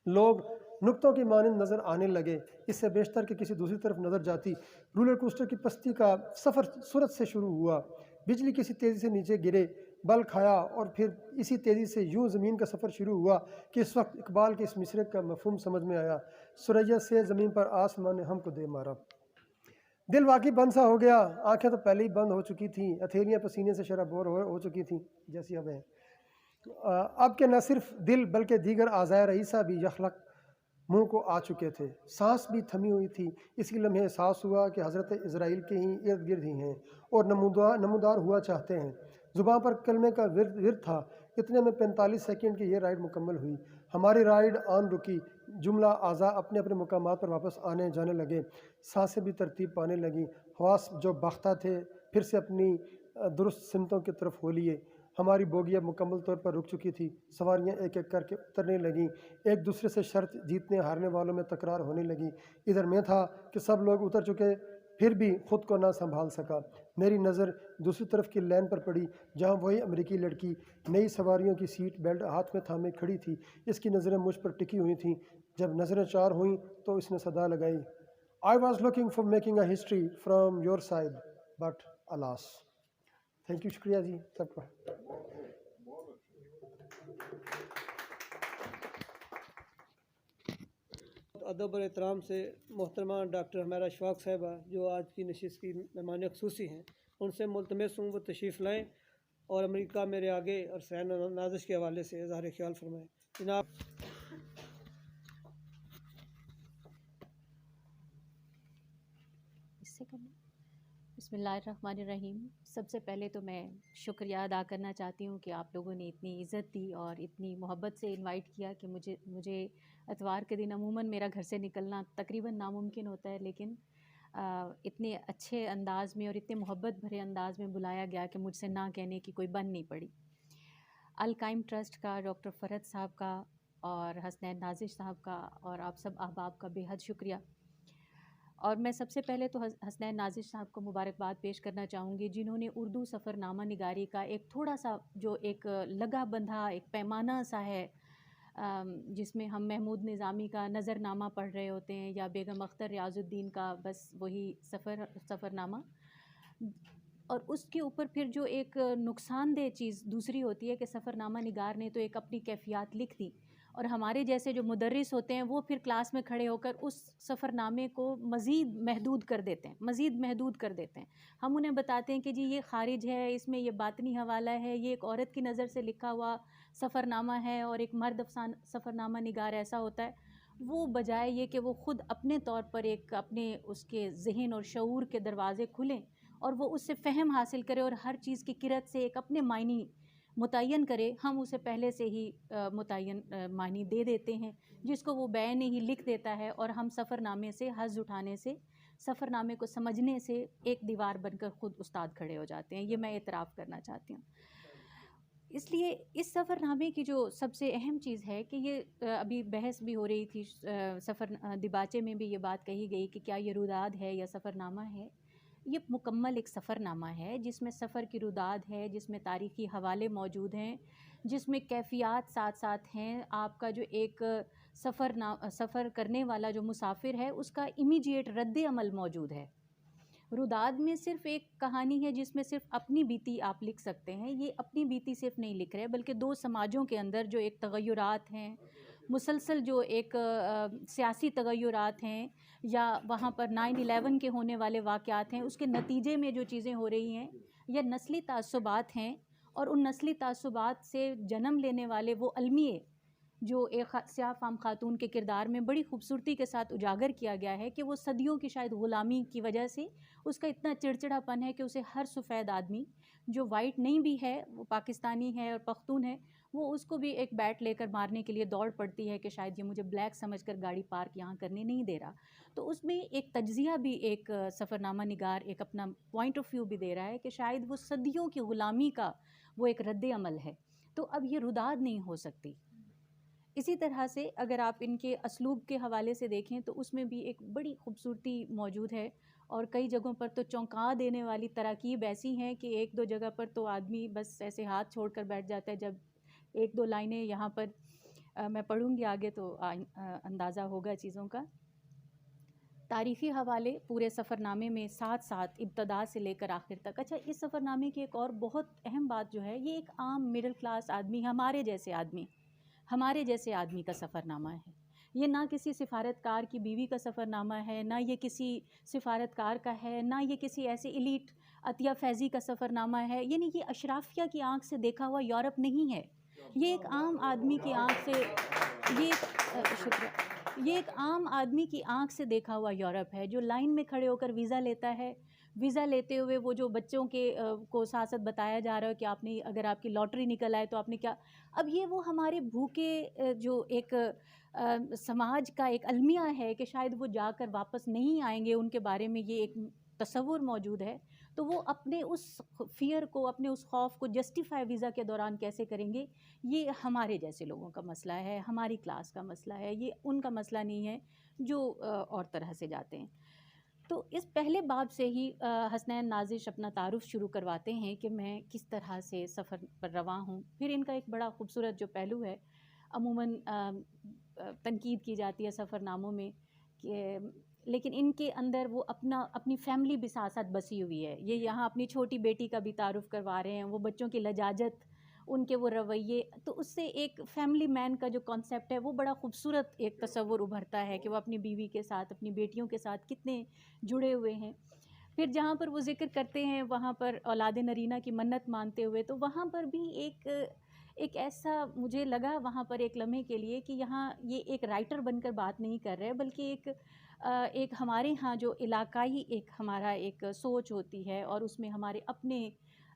E: لوگ نقطوں کی مانند نظر آنے لگے. اس سے بیشتر کہ کسی دوسری طرف نظر جاتی. رولر کوسٹر کی پستی کا سفر سرعت سے شروع ہوا. بجلی کسی تیزی سے نیچے گرے، بل کھایا اور پھر اسی تیزی سے یوں زمین کا سفر شروع ہوا کہ اس وقت اقبال کے اس مصرعے کا مفہوم سمجھ میں آیا. سریا سے زمین پر آسمان نے ہم کو دے مارا. دل واقعی بند سا ہو گیا. آنکھیں تو پہلے ہی بند ہو چکی تھیں. ہتھیلیاں پسینے سے شرابور ہو چکی تھیں جیسی اب ہیں. اب کہ نہ صرف دل بلکہ دیگر اعضائے رئیسہ بھی یخلق منہ کو آ چکے تھے. سانس بھی تھمی ہوئی تھی. اسی لمحے احساس ہوا کہ حضرت اسرائیل کے ہی ارد گرد ہی ہیں اور نمودار ہوا چاہتے ہیں. زباں پر کلمے کا ورد تھا. اتنے میں 45 سیکنڈ کی یہ رائڈ مکمل ہوئی. ہماری رائڈ آن رکی. جملہ اعضاء اپنے اپنے مقامات پر واپس آنے جانے لگے. سانسیں بھی ترتیب پانے لگیں. حواس جو باختہ تھے پھر سے اپنی درست سمتوں کی طرف ہو لیے. ہماری بوگی اب مکمل طور پر رک چکی تھی. سواریاں ایک ایک کر کے اترنے لگیں. ایک دوسرے سے شرط جیتنے ہارنے والوں میں تکرار ہونے لگی. ادھر میں تھا کہ سب لوگ اتر چکے پھر بھی خود کو نہ سنبھال سکا. میری نظر دوسری طرف کی لین پر پڑی جہاں وہی امریکی لڑکی نئی سواریوں کی سیٹ بیلٹ ہاتھ میں تھامے کھڑی تھی. اس کی نظریں مجھ پر ٹکی ہوئی تھیں. جب نظریں چار ہوئیں تو اس نے صدا لگائی I was looking for making a history from your side but alas. Thank you. شکریہ جی سب کا.
B: ادب اور احترام سے محترمہ ڈاکٹر حمیرہ اشفاق صاحبہ جو آج کی نشست کی مہمان خصوصی ہیں، ان سے ملتمس ہوں وہ تشریف لائیں اور امریکہ میرے آگے اور سین نازش کے حوالے سے اظہار خیال فرمائیں. جناب.
F: بسم اللہ الرحمن الرحیم. سب سے پہلے تو میں شکریہ ادا کرنا چاہتی ہوں کہ آپ لوگوں نے اتنی عزت دی اور اتنی محبت سے انوائٹ کیا کہ مجھے اتوار کے دن عموماً میرا گھر سے نکلنا تقریباً ناممکن ہوتا ہے، لیکن اتنے اچھے انداز میں اور اتنے محبت بھرے انداز میں بلایا گیا کہ مجھ سے نہ کہنے کی کوئی بن نہیں پڑی. القائم ٹرسٹ کا، ڈاکٹر فرحت صاحب کا اور حسنین نازش صاحب کا اور آپ سب احباب کا بے حد شکریہ. اور میں سب سے پہلے تو حسنین نازش صاحب کو مبارکباد پیش کرنا چاہوں گی جنہوں نے اردو سفر نامہ نگاری کا ایک تھوڑا سا جو ایک لگا بندھا ایک پیمانہ سا ہے جس میں ہم محمود نظامی کا نظر نامہ پڑھ رہے ہوتے ہیں یا بیگم اختر ریاض الدین کا بس وہی سفر نامہ، اور اس کے اوپر پھر جو ایک نقصان دہ چیز دوسری ہوتی ہے کہ سفر نامہ نگار نے تو ایک اپنی کیفیات لکھ دی، اور ہمارے جیسے جو مدرس ہوتے ہیں وہ پھر کلاس میں کھڑے ہو کر اس سفر نامے کو مزید محدود کر دیتے ہیں، ہم انہیں بتاتے ہیں کہ جی یہ خارج ہے، اس میں یہ باطنی حوالہ ہے، یہ ایک عورت کی نظر سے لکھا ہوا سفر نامہ ہے، اور ایک مرد سفر نامہ نگار ایسا ہوتا ہے۔ وہ بجائے یہ کہ وہ خود اپنے طور پر ایک اپنے اس کے ذہن اور شعور کے دروازے کھلیں اور وہ اس سے فہم حاصل کرے اور ہر چیز کی کرت سے ایک اپنے معنی متعین کرے، ہم اسے پہلے سے ہی متعین معنی دے دیتے ہیں، جس کو وہ بیان ہی لکھ دیتا ہے، اور ہم سفر نامے سے حظ اٹھانے سے، سفر نامے کو سمجھنے سے ایک دیوار بن کر خود استاد کھڑے ہو جاتے ہیں۔ یہ میں اعتراف کرنا چاہتی ہوں۔ اس لیے اس سفر نامے کی جو سب سے اہم چیز ہے کہ یہ ابھی بحث بھی ہو رہی تھی، سفر دیباچے میں بھی یہ بات کہی گئی کہ کیا یہ روداد ہے یا سفر نامہ ہے۔ یہ مکمل ایک سفر نامہ ہے جس میں سفر کی روداد ہے، جس میں تاریخی حوالے موجود ہیں، جس میں کیفیات ساتھ ساتھ ہیں۔ آپ کا جو ایک سفر کرنے والا جو مسافر ہے اس کا امیڈیٹ رد عمل موجود ہے۔ روداد میں صرف ایک کہانی ہے جس میں صرف اپنی بیتی آپ لکھ سکتے ہیں، یہ اپنی بیتی صرف نہیں لکھ رہے بلکہ دو سماجوں کے اندر جو ایک تغیرات ہیں، مسلسل جو ایک سیاسی تغیرات ہیں، یا وہاں پر 9/11 کے ہونے والے واقعات ہیں، اس کے نتیجے میں جو چیزیں ہو رہی ہیں، یا نسلی تعصبات ہیں، اور ان نسلی تعصبات سے جنم لینے والے وہ المیے جو ایک سیاہ فام خاتون کے کردار میں بڑی خوبصورتی کے ساتھ اجاگر کیا گیا ہے کہ وہ صدیوں کی شاید غلامی کی وجہ سے اس کا اتنا چڑچڑا پن ہے کہ اسے ہر سفید آدمی جو وائٹ نہیں بھی ہے، وہ پاکستانی ہے اور پختون ہے، وہ اس کو بھی ایک بیٹ لے کر مارنے کے لیے دوڑ پڑتی ہے کہ شاید یہ مجھے بلیک سمجھ کر گاڑی پارک یہاں کرنے نہیں دے رہا۔ تو اس میں ایک تجزیہ بھی ایک سفر نامہ نگار ایک اپنا پوائنٹ آف ویو بھی دے رہا ہے کہ شاید وہ صدیوں کی غلامی کا وہ ایک رد عمل ہے، تو اب یہ روداد نہیں ہو سکتی۔ اسی طرح سے اگر آپ ان کے اسلوب کے حوالے سے دیکھیں تو اس میں بھی ایک بڑی خوبصورتی موجود ہے، اور کئی جگہوں پر تو چونکا دینے والی تراکیب ایسی ہیں کہ ایک دو جگہ پر تو آدمی بس ایسے ہاتھ چھوڑ کر بیٹھ جاتا ہے۔ جب ایک دو لائنیں یہاں پر میں پڑھوں گی آگے تو اندازہ ہوگا چیزوں کا۔ تاریخی حوالے پورے سفر نامے میں ساتھ ساتھ ابتدا سے لے کر آخر تک۔ اچھا، اس سفر نامے کی ایک اور بہت اہم بات جو ہے، یہ ایک عام مڈل کلاس آدمی، ہمارے جیسے آدمی کا سفر نامہ ہے۔ یہ نہ کسی سفارتکار کی بیوی کا سفر نامہ ہے، نہ یہ کسی سفارتکار کا ہے، نہ یہ کسی ایسے ایلیٹ عطیہ فیضی کا سفر نامہ ہے، یعنی یہ اشرافیہ کی آنکھ سے دیکھا ہوا یورپ نہیں ہے۔ یہ ایک عام آدمی کی آنکھ سے یہ ایک عام آدمی کی آنکھ سے دیکھا ہوا یورپ ہے، جو لائن میں کھڑے ہو کر ویزا لیتا ہے۔ ویزا لیتے ہوئے وہ جو بچوں کے کو ساتھ ساتھ بتایا جا رہا ہے کہ آپ نے اگر آپ کی لاٹری نکل آئے تو آپ نے کیا، اب یہ وہ ہمارے بھوکے جو ایک سماج کا ایک المیہ ہے کہ شاید وہ جا کر واپس نہیں آئیں گے، ان کے بارے میں یہ ایک تصور موجود ہے، تو وہ اپنے اس فیئر کو، اپنے اس خوف کو جسٹیفائی ویزا کے دوران کیسے کریں گے؟ یہ ہمارے جیسے لوگوں کا مسئلہ ہے، ہماری کلاس کا مسئلہ ہے، یہ ان کا مسئلہ نہیں ہے جو اور طرح سے جاتے ہیں۔ تو اس پہلے باب سے ہی حسنین نازش اپنا تعارف شروع کرواتے ہیں کہ میں کس طرح سے سفر پر رواں ہوں۔ پھر ان کا ایک بڑا خوبصورت جو پہلو ہے، عموماً تنقید کی جاتی ہے سفر ناموں میں کہ لیکن ان کے اندر وہ اپنی فیملی بھی ساتھ ساتھ بسی ہوئی ہے۔ یہ یہاں اپنی چھوٹی بیٹی کا بھی تعارف کروا رہے ہیں، وہ بچوں کی لجاجت، ان کے وہ رویے، تو اس سے ایک فیملی مین کا جو کانسیپٹ ہے وہ بڑا خوبصورت ایک تصور ابھرتا ہے کہ وہ اپنی بیوی کے ساتھ، اپنی بیٹیوں کے ساتھ کتنے جڑے ہوئے ہیں۔ پھر جہاں پر وہ ذکر کرتے ہیں وہاں پر اولاد نرینہ کی منت مانتے ہوئے، تو وہاں پر بھی ایک ایسا مجھے لگا وہاں پر ایک لمحے کے لیے کہ یہاں یہ ایک رائٹر بن کر بات نہیں کر رہے، بلکہ ایک ہمارے ہاں جو علاقائی ایک ہمارا ایک سوچ ہوتی ہے، اور اس میں ہمارے اپنے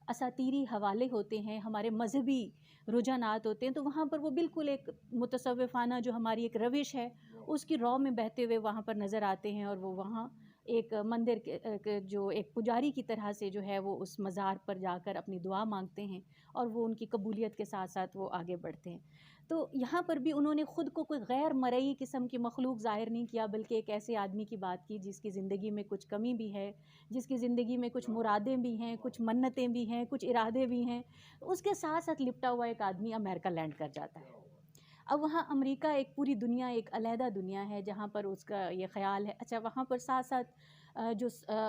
F: اساطیری حوالے ہوتے ہیں، ہمارے مذہبی رجحانات ہوتے ہیں، تو وہاں پر وہ بالکل ایک متصوفانہ جو ہماری ایک روش ہے اس کی رو میں بہتے ہوئے وہاں پر نظر آتے ہیں، اور وہ وہاں ایک مندر کے جو ایک پجاری کی طرح سے جو ہے وہ اس مزار پر جا کر اپنی دعا مانگتے ہیں، اور وہ ان کی قبولیت کے ساتھ ساتھ وہ آگے بڑھتے ہیں۔ تو یہاں پر بھی انہوں نے خود کو کوئی غیر مرئی قسم کی مخلوق ظاہر نہیں کیا، بلکہ ایک ایسے آدمی کی بات کی جس کی زندگی میں کچھ کمی بھی ہے، جس کی زندگی میں کچھ مرادیں بھی ہیں، کچھ منتیں بھی ہیں، کچھ ارادے بھی ہیں۔ اس کے ساتھ ساتھ لپٹا ہوا ایک آدمی امریکہ لینڈ کر جاتا ہے۔ اب وہاں امریکہ ایک پوری دنیا، ایک علیحدہ دنیا ہے جہاں پر اس کا یہ خیال ہے. اچھا وہاں پر ساتھ ساتھ جو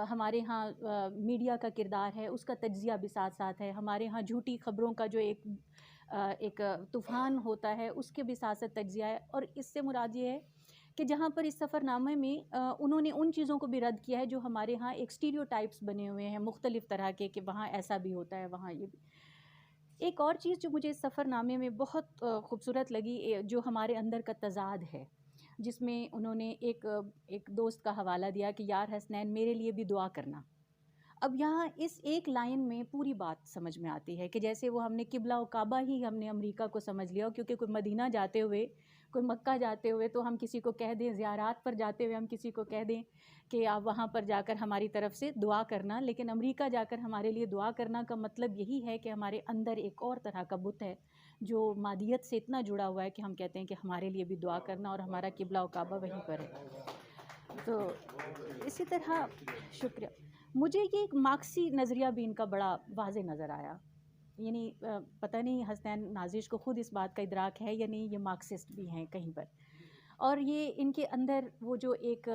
F: ہمارے ہاں میڈیا کا کردار ہے اس کا تجزیہ بھی ساتھ ساتھ ہے. ہمارے ہاں جھوٹی خبروں کا جو ایک طوفان ہوتا ہے اس کے بھی ساتھ ساتھ تجزیہ ہے. اور اس سے مراد یہ ہے کہ جہاں پر اس سفر نامے میں انہوں نے ان چیزوں کو بھی رد کیا ہے جو ہمارے ہاں ایک اسٹیریوٹائپس بنے ہوئے ہیں مختلف طرح کے، کہ وہاں ایسا بھی ہوتا ہے، وہاں یہ بھی. ایک اور چیز جو مجھے اس سفر نامے میں بہت خوبصورت لگی، جو ہمارے اندر کا تضاد ہے، جس میں انہوں نے ایک دوست کا حوالہ دیا کہ یار حسنین میرے لیے بھی دعا کرنا. اب یہاں اس ایک لائن میں پوری بات سمجھ میں آتی ہے کہ جیسے وہ ہم نے قبلہ و کعبہ ہی ہم نے امریکہ کو سمجھ لیا، کیونکہ کوئی مدینہ جاتے ہوئے، کوئی مکہ جاتے ہوئے تو ہم کسی کو کہہ دیں، زیارات پر جاتے ہوئے ہم کسی کو کہہ دیں کہ آپ وہاں پر جا کر ہماری طرف سے دعا کرنا. لیکن امریکہ جا کر ہمارے لیے دعا کرنا کا مطلب یہی ہے کہ ہمارے اندر ایک اور طرح کا بت ہے جو مادیت سے اتنا جڑا ہوا ہے کہ ہم کہتے ہیں کہ ہمارے لیے بھی دعا کرنا، اور ہمارا قبلہ و کعبہ وہیں پر ہے. تو اسی طرح شکریہ. مجھے یہ ایک مارکسی نظریہ بھی ان کا بڑا واضح نظر آیا. یعنی پتہ نہیں حسنین نازش کو خود اس بات کا ادراک ہے یا نہیں، یہ مارکسسٹ بھی ہیں کہیں پر. اور یہ ان کے اندر وہ جو ایک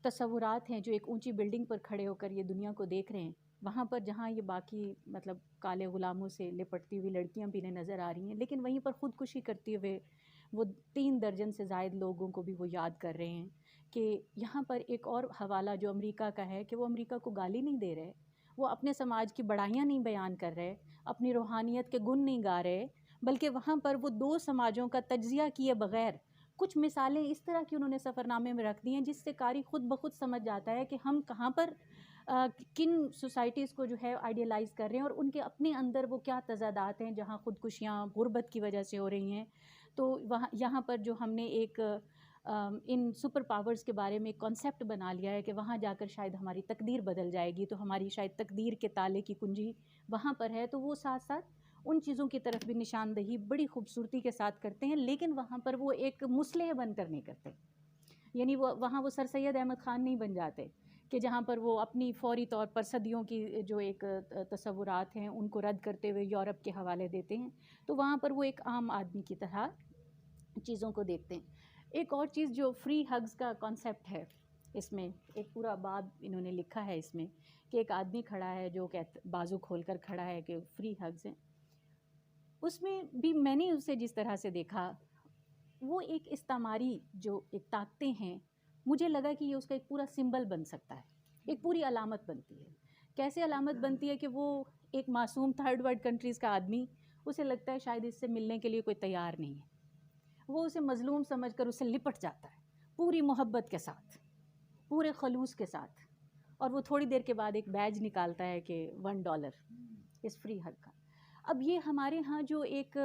F: تصورات ہیں، جو ایک اونچی بلڈنگ پر کھڑے ہو کر یہ دنیا کو دیکھ رہے ہیں، وہاں پر جہاں یہ باقی مطلب کالے غلاموں سے لپٹتی ہوئی لڑکیاں بھی انہیں نظر آ رہی ہیں، لیکن وہیں پر خودکشی کرتے ہوئے وہ 3 درجن سے زائد لوگوں کو بھی وہ یاد کر رہے ہیں. کہ یہاں پر ایک اور حوالہ جو امریکہ کا ہے کہ وہ امریکہ کو گالی نہیں دے رہے، وہ اپنے سماج کی بڑائیاں نہیں بیان کر رہے، اپنی روحانیت کے گن نہیں گا رہے، بلکہ وہاں پر وہ 2 سماجوں کا تجزیہ کیے بغیر کچھ مثالیں اس طرح کی انہوں نے سفر نامے میں رکھ دی ہیں جس سے قاری خود بخود سمجھ جاتا ہے کہ ہم کہاں پر کن سوسائٹیز کو جو ہے آئیڈیلائز کر رہے ہیں، اور ان کے اپنے اندر وہ کیا تضادات ہیں جہاں خودکشیاں غربت کی وجہ سے ہو رہی ہیں. تو یہاں پر جو ہم نے ایک ان سپر پاورز کے بارے میں ایک کانسیپٹ بنا لیا ہے کہ وہاں جا کر شاید ہماری تقدیر بدل جائے گی، تو ہماری شاید تقدیر کے تالے کی کنجی وہاں پر ہے. تو وہ ساتھ ساتھ ان چیزوں کی طرف بھی نشاندہی بڑی خوبصورتی کے ساتھ کرتے ہیں، لیکن وہاں پر وہ ایک مصلح بن کر نہیں کرتے. یعنی وہاں وہ سر سید احمد خان نہیں بن جاتے کہ جہاں پر وہ اپنی فوری طور پر صدیوں کی جو ایک تصورات ہیں ان کو رد کرتے ہوئے یورپ کے حوالے دیتے ہیں. تو وہاں پر وہ ایک عام آدمی کی طرح چیزوں کو دیکھتے ہیں. ایک اور چیز جو فری ہگز کا کانسیپٹ ہے، اس میں ایک پورا باب انہوں نے لکھا ہے اس میں کہ ایک آدمی کھڑا ہے جو بازو کھول کر کھڑا ہے کہ فری ہگز ہیں. اس میں بھی میں نے اسے جس طرح سے دیکھا، وہ ایک استعماری جو ایک طاقتیں ہیں، مجھے لگا کہ یہ اس کا ایک پورا سمبل بن سکتا ہے، ایک پوری علامت بنتی ہے. کیسے علامت بنتی ہے کہ وہ ایک معصوم 3rd ورلڈ کنٹریز کا آدمی، اسے لگتا ہے شاید اس سے ملنے کے لیے کوئی تیار نہیں ہے، وہ اسے مظلوم سمجھ کر اسے لپٹ جاتا ہے پوری محبت کے ساتھ، پورے خلوص کے ساتھ، اور وہ تھوڑی دیر کے بعد ایک بیج نکالتا ہے کہ $1 اس فری ہگ کا. اب یہ ہمارے ہاں جو ایک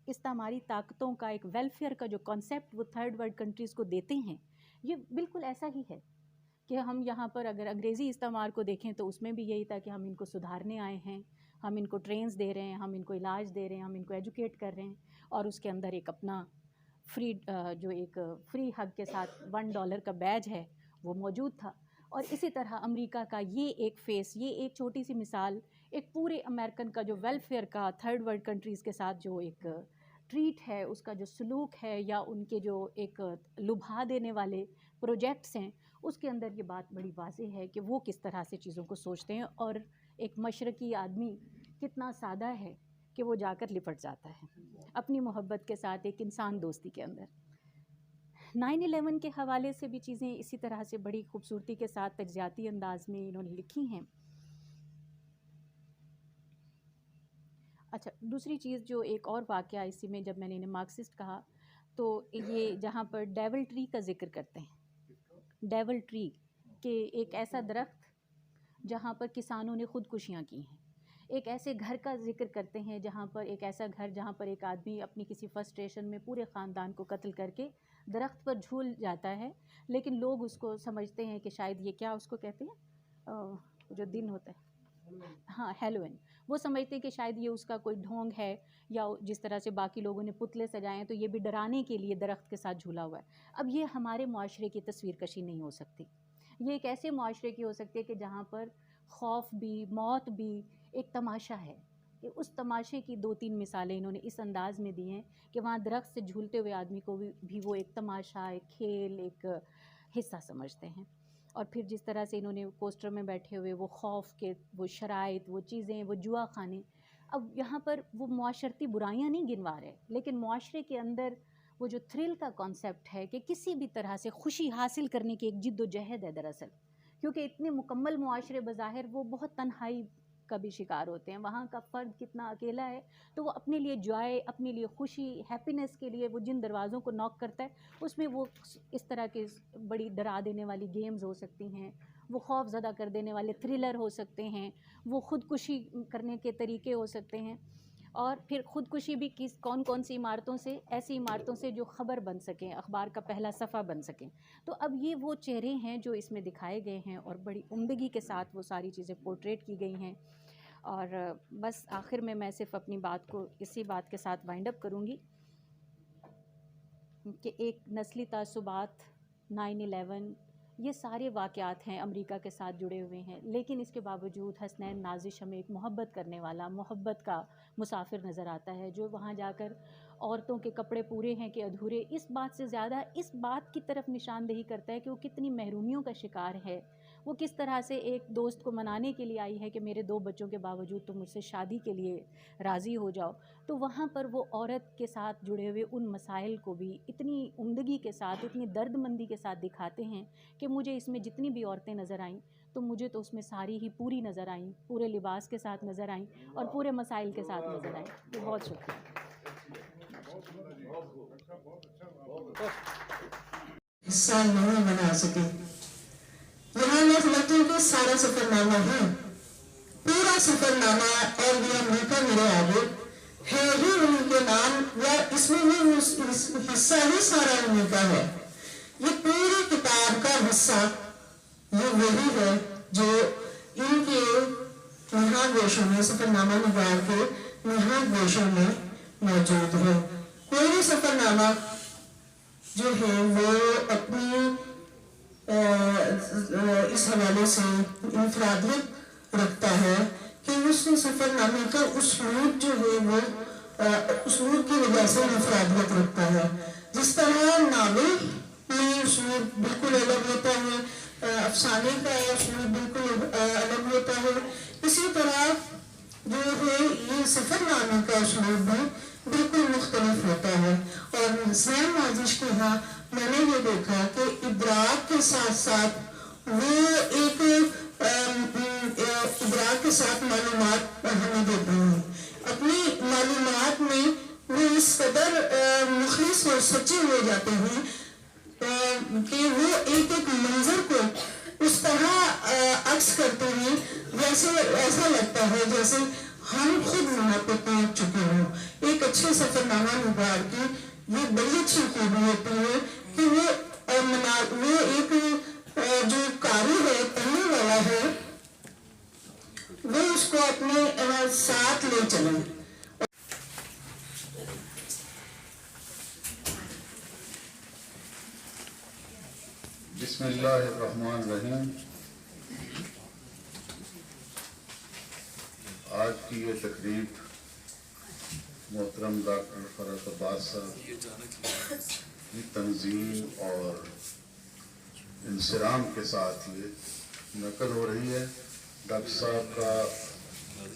F: استعماری طاقتوں کا ایک ویلفیئر کا جو کانسیپٹ وہ 3rd ورلڈ کنٹریز کو دیتے ہیں، یہ بالکل ایسا ہی ہے کہ ہم یہاں پر اگر انگریزی استعمار کو دیکھیں تو اس میں بھی یہی تھا کہ ہم ان کو سدھارنے آئے ہیں، ہم ان کو ٹرینز دے رہے ہیں، ہم ان کو علاج دے رہے ہیں، ہم ان کو ایجوکیٹ کر رہے ہیں، اور اس کے اندر ایک اپنا جو ایک فری ہگ کے ساتھ $1 کا بیج ہے وہ موجود تھا. اور اسی طرح امریکہ کا یہ ایک فیس، یہ ایک چھوٹی سی مثال ایک پورے امریکن کا جو ویلفیئر کا 3rd ورلڈ کنٹریز کے ساتھ جو ایک ٹریٹ ہے، اس کا جو سلوک ہے، یا ان کے جو ایک لبھا دینے والے پروجیکٹس ہیں، اس کے اندر یہ بات بڑی واضح ہے کہ وہ کس طرح سے چیزوں کو سوچتے ہیں، اور ایک مشرقی آدمی کتنا سادہ ہے کہ وہ جا کر لپٹ جاتا ہے اپنی محبت کے ساتھ ایک انسان دوستی کے اندر. 9/11 کے حوالے سے بھی چیزیں اسی طرح سے بڑی خوبصورتی کے ساتھ تجزیاتی انداز میں انہوں نے لکھی ہیں. اچھا، دوسری چیز جو ایک اور واقعہ اسی میں جب میں نے انہیں مارکسسٹ کہا تو یہ جہاں پر ڈیول ٹری کا ذکر کرتے ہیں، ڈیول ٹری کہ ایک ایسا درخت جہاں پر کسانوں نے خودکشیاں کی ہیں، ایک ایسے گھر کا ذکر کرتے ہیں جہاں پر ایک ایسا گھر جہاں پر ایک آدمی اپنی کسی فرسٹریشن میں پورے خاندان کو قتل کر کے درخت پر جھول جاتا ہے، لیکن لوگ اس کو سمجھتے ہیں کہ شاید یہ کیا اس کو کہتے ہیں جو دن ہوتا ہے، ہاں ہیلوئن، وہ سمجھتے ہیں کہ شاید یہ اس کا کوئی ڈھونگ ہے، یا جس طرح سے باقی لوگوں نے پتلے سجائے ہیں تو یہ بھی ڈرانے کے لیے درخت کے ساتھ جھولا ہوا ہے. اب یہ ہمارے معاشرے کی تصویر کشی نہیں ہو سکتی، یہ ایک ایسے معاشرے کی ہو سکتی ہے کہ جہاں پر خوف بھی، موت بھی ایک تماشا ہے، کہ اس تماشے کی 2-3 مثالیں انہوں نے اس انداز میں دی ہیں کہ وہاں درخت سے جھولتے ہوئے آدمی کو بھی وہ ایک تماشا، ایک کھیل، ایک حصہ سمجھتے ہیں. اور پھر جس طرح سے انہوں نے کوسٹر میں بیٹھے ہوئے وہ خوف کے وہ شرائط، وہ چیزیں، وہ جوا خانے، اب یہاں پر وہ معاشرتی برائیاں نہیں گنوا رہے، لیکن معاشرے کے اندر وہ جو تھرل کا کانسیپٹ ہے کہ کسی بھی طرح سے خوشی حاصل کرنے کی ایک جد و جہد ہے دراصل، کیونکہ اتنے مکمل معاشرے بظاہر وہ بہت تنہائی کا بھی شکار ہوتے ہیں. وہاں کا فرد کتنا اکیلا ہے، تو وہ اپنے لیے جوائے، اپنے لیے خوشی، ہیپینس کے لیے وہ جن دروازوں کو ناک کرتا ہے اس میں وہ اس طرح کے بڑی ڈرا دینے والی گیمز ہو سکتی ہیں، وہ خوف زدہ کر دینے والے تھرلر ہو سکتے ہیں، وہ خودکشی کرنے کے طریقے ہو سکتے ہیں. اور پھر خودکشی بھی کون سی عمارتوں سے، ایسی عمارتوں سے جو خبر بن سکیں، اخبار کا پہلا صفحہ بن سکیں. تو اب یہ وہ چہرے ہیں جو اس میں دکھائے گئے ہیں اور بڑی عمدگی کے ساتھ وہ ساری چیزیں پورٹریٹ کی گئی ہیں. اور بس آخر میں صرف اپنی بات کو اسی بات کے ساتھ وائنڈ اپ کروں گی کہ ایک نسلی تعصبات، 9/11، یہ سارے واقعات ہیں امریکہ کے ساتھ جڑے ہوئے ہیں، لیکن اس کے باوجود حسنین نازش ہمیں ایک محبت کرنے والا، محبت کا مسافر نظر آتا ہے، جو وہاں جا کر عورتوں کے کپڑے پورے ہیں کہ ادھورے، اس بات سے زیادہ اس بات کی طرف نشاندہی کرتا ہے کہ وہ کتنی محرومیوں کا شکار ہے. وہ کس طرح سے ایک دوست کو منانے کے لیے آئی ہے کہ میرے 2 بچوں کے باوجود تم مجھ سے شادی کے لیے راضی ہو جاؤ. تو وہاں پر وہ عورت کے ساتھ جڑے ہوئے ان مسائل کو بھی اتنی عمدگی کے ساتھ، اتنی درد مندی کے ساتھ دکھاتے ہیں کہ مجھے اس میں جتنی بھی عورتیں نظر آئیں تو مجھے تو اس میں ساری ہی پوری نظر آئیں، پورے لباس کے ساتھ نظر آئیں اور پورے مسائل کے ساتھ نظر آئیں. تو بہت شکریہ.
G: حصہ نہیں بنا سکے. یہاں میں سمجھتی ہوں کہ سارا سفر نامہ ہے، پورا سفر نامہ، اور یہ امریکہ میرے آگے ہے ہی انہیں کے نام، یا اس میں بھی حصہ ہی سارا امریکہ ہے. یہ پوری کتاب کا حصہ یہ وہی ہے جو ان کے نہا گوشوں میں، سفر نامہ نگار کے نہا گوشوں میں موجود ہے. کوئی بھی سفر نامہ جو ہے وہ اپنی اس حوالے سے انفرادیت رکھتا ہے کہ اس سفر نامے کا اسلوب جو ہے وہ اسلوب کی وجہ سے انفرادیت رکھتا ہے. جس طرح ناول میں اسلوب بالکل الگ ہوتا ہے، افسانے کا اسلوب بالکل الگ ہوتا ہے، اسی طرح جو ہے یہ سفر نامے کا اسلوب بھی بالکل مختلف ہوتا ہے. اور حسنین نازش کے ہاں میں نے یہ دیکھا کہ ادراک کے ساتھ ساتھ وہ ایک ادراک کے ساتھ معلومات ہمیں دیتے ہیں. اپنی معلومات میں وہ اس قدر مخلص اور سچے ہو جاتے ہیں کہ وہ ایک منظر کو اس طرح عکس کرتے ہیں جیسے ایسا لگتا ہے جیسے ہم خود وہاں پہ پہنچ چکے ہوں. ایک اچھے سفر نامہ نگار کی یہ بڑی اچھی خوبی ہوتی ہے کہ وہ ایک جو قاری ہے، پڑھنے والا ہے، وہ اس کو اپنے ساتھ لے چلیں.
H: بسم اللہ الرحمن الرحیم. آج کی یہ تقریب محترم ڈاکٹر فرحت عباس صاحب کی تنظیم اور انصرام کے ساتھ یہ نقل ہو رہی ہے. ڈاکٹر صاحب کا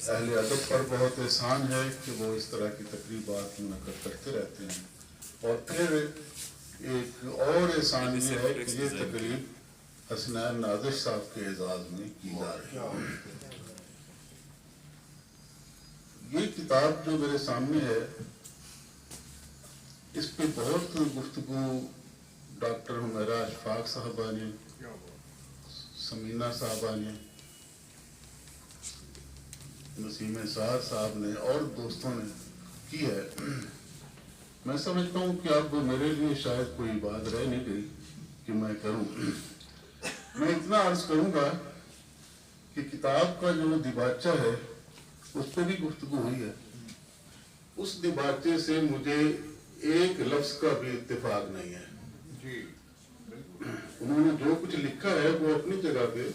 H: اہل ادب پر بہت احسان ہے کہ وہ اس طرح کی تقریبات منعقد کرتے رہتے ہیں. اور پھر ایک اور احسان یہ ہے کہ یہ تقریب حسنین نازش صاحب کے اعزاز میں کی جا رہی ہے. یہ کتاب جو میرے سامنے ہے اس پہ بہت گفتگو ڈاکٹر حمیرہ اشفاق صاحبہ نے، سمینہ صاحبہ نے، نسیم سعد صاحب نے اور دوستوں نے کی ہے. میں سمجھتا ہوں کہ اب میرے لیے شاید کوئی بات رہ نہیں گئی کہ میں کروں. میں اتنا عرض کروں گا کہ کتاب کا جو دیباچہ ہے اس پہ بھی گفتگو ہوئی ہے. اس دیباچے سے مجھے ایک لفظ کا بھی اتفاق نہیں ہے. انہوں نے جو کچھ لکھا ہے وہ اپنی جگہ پہ.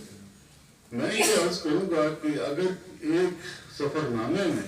H: میں یہ عرض کروں گا کہ اگر ایک سفر نامے میں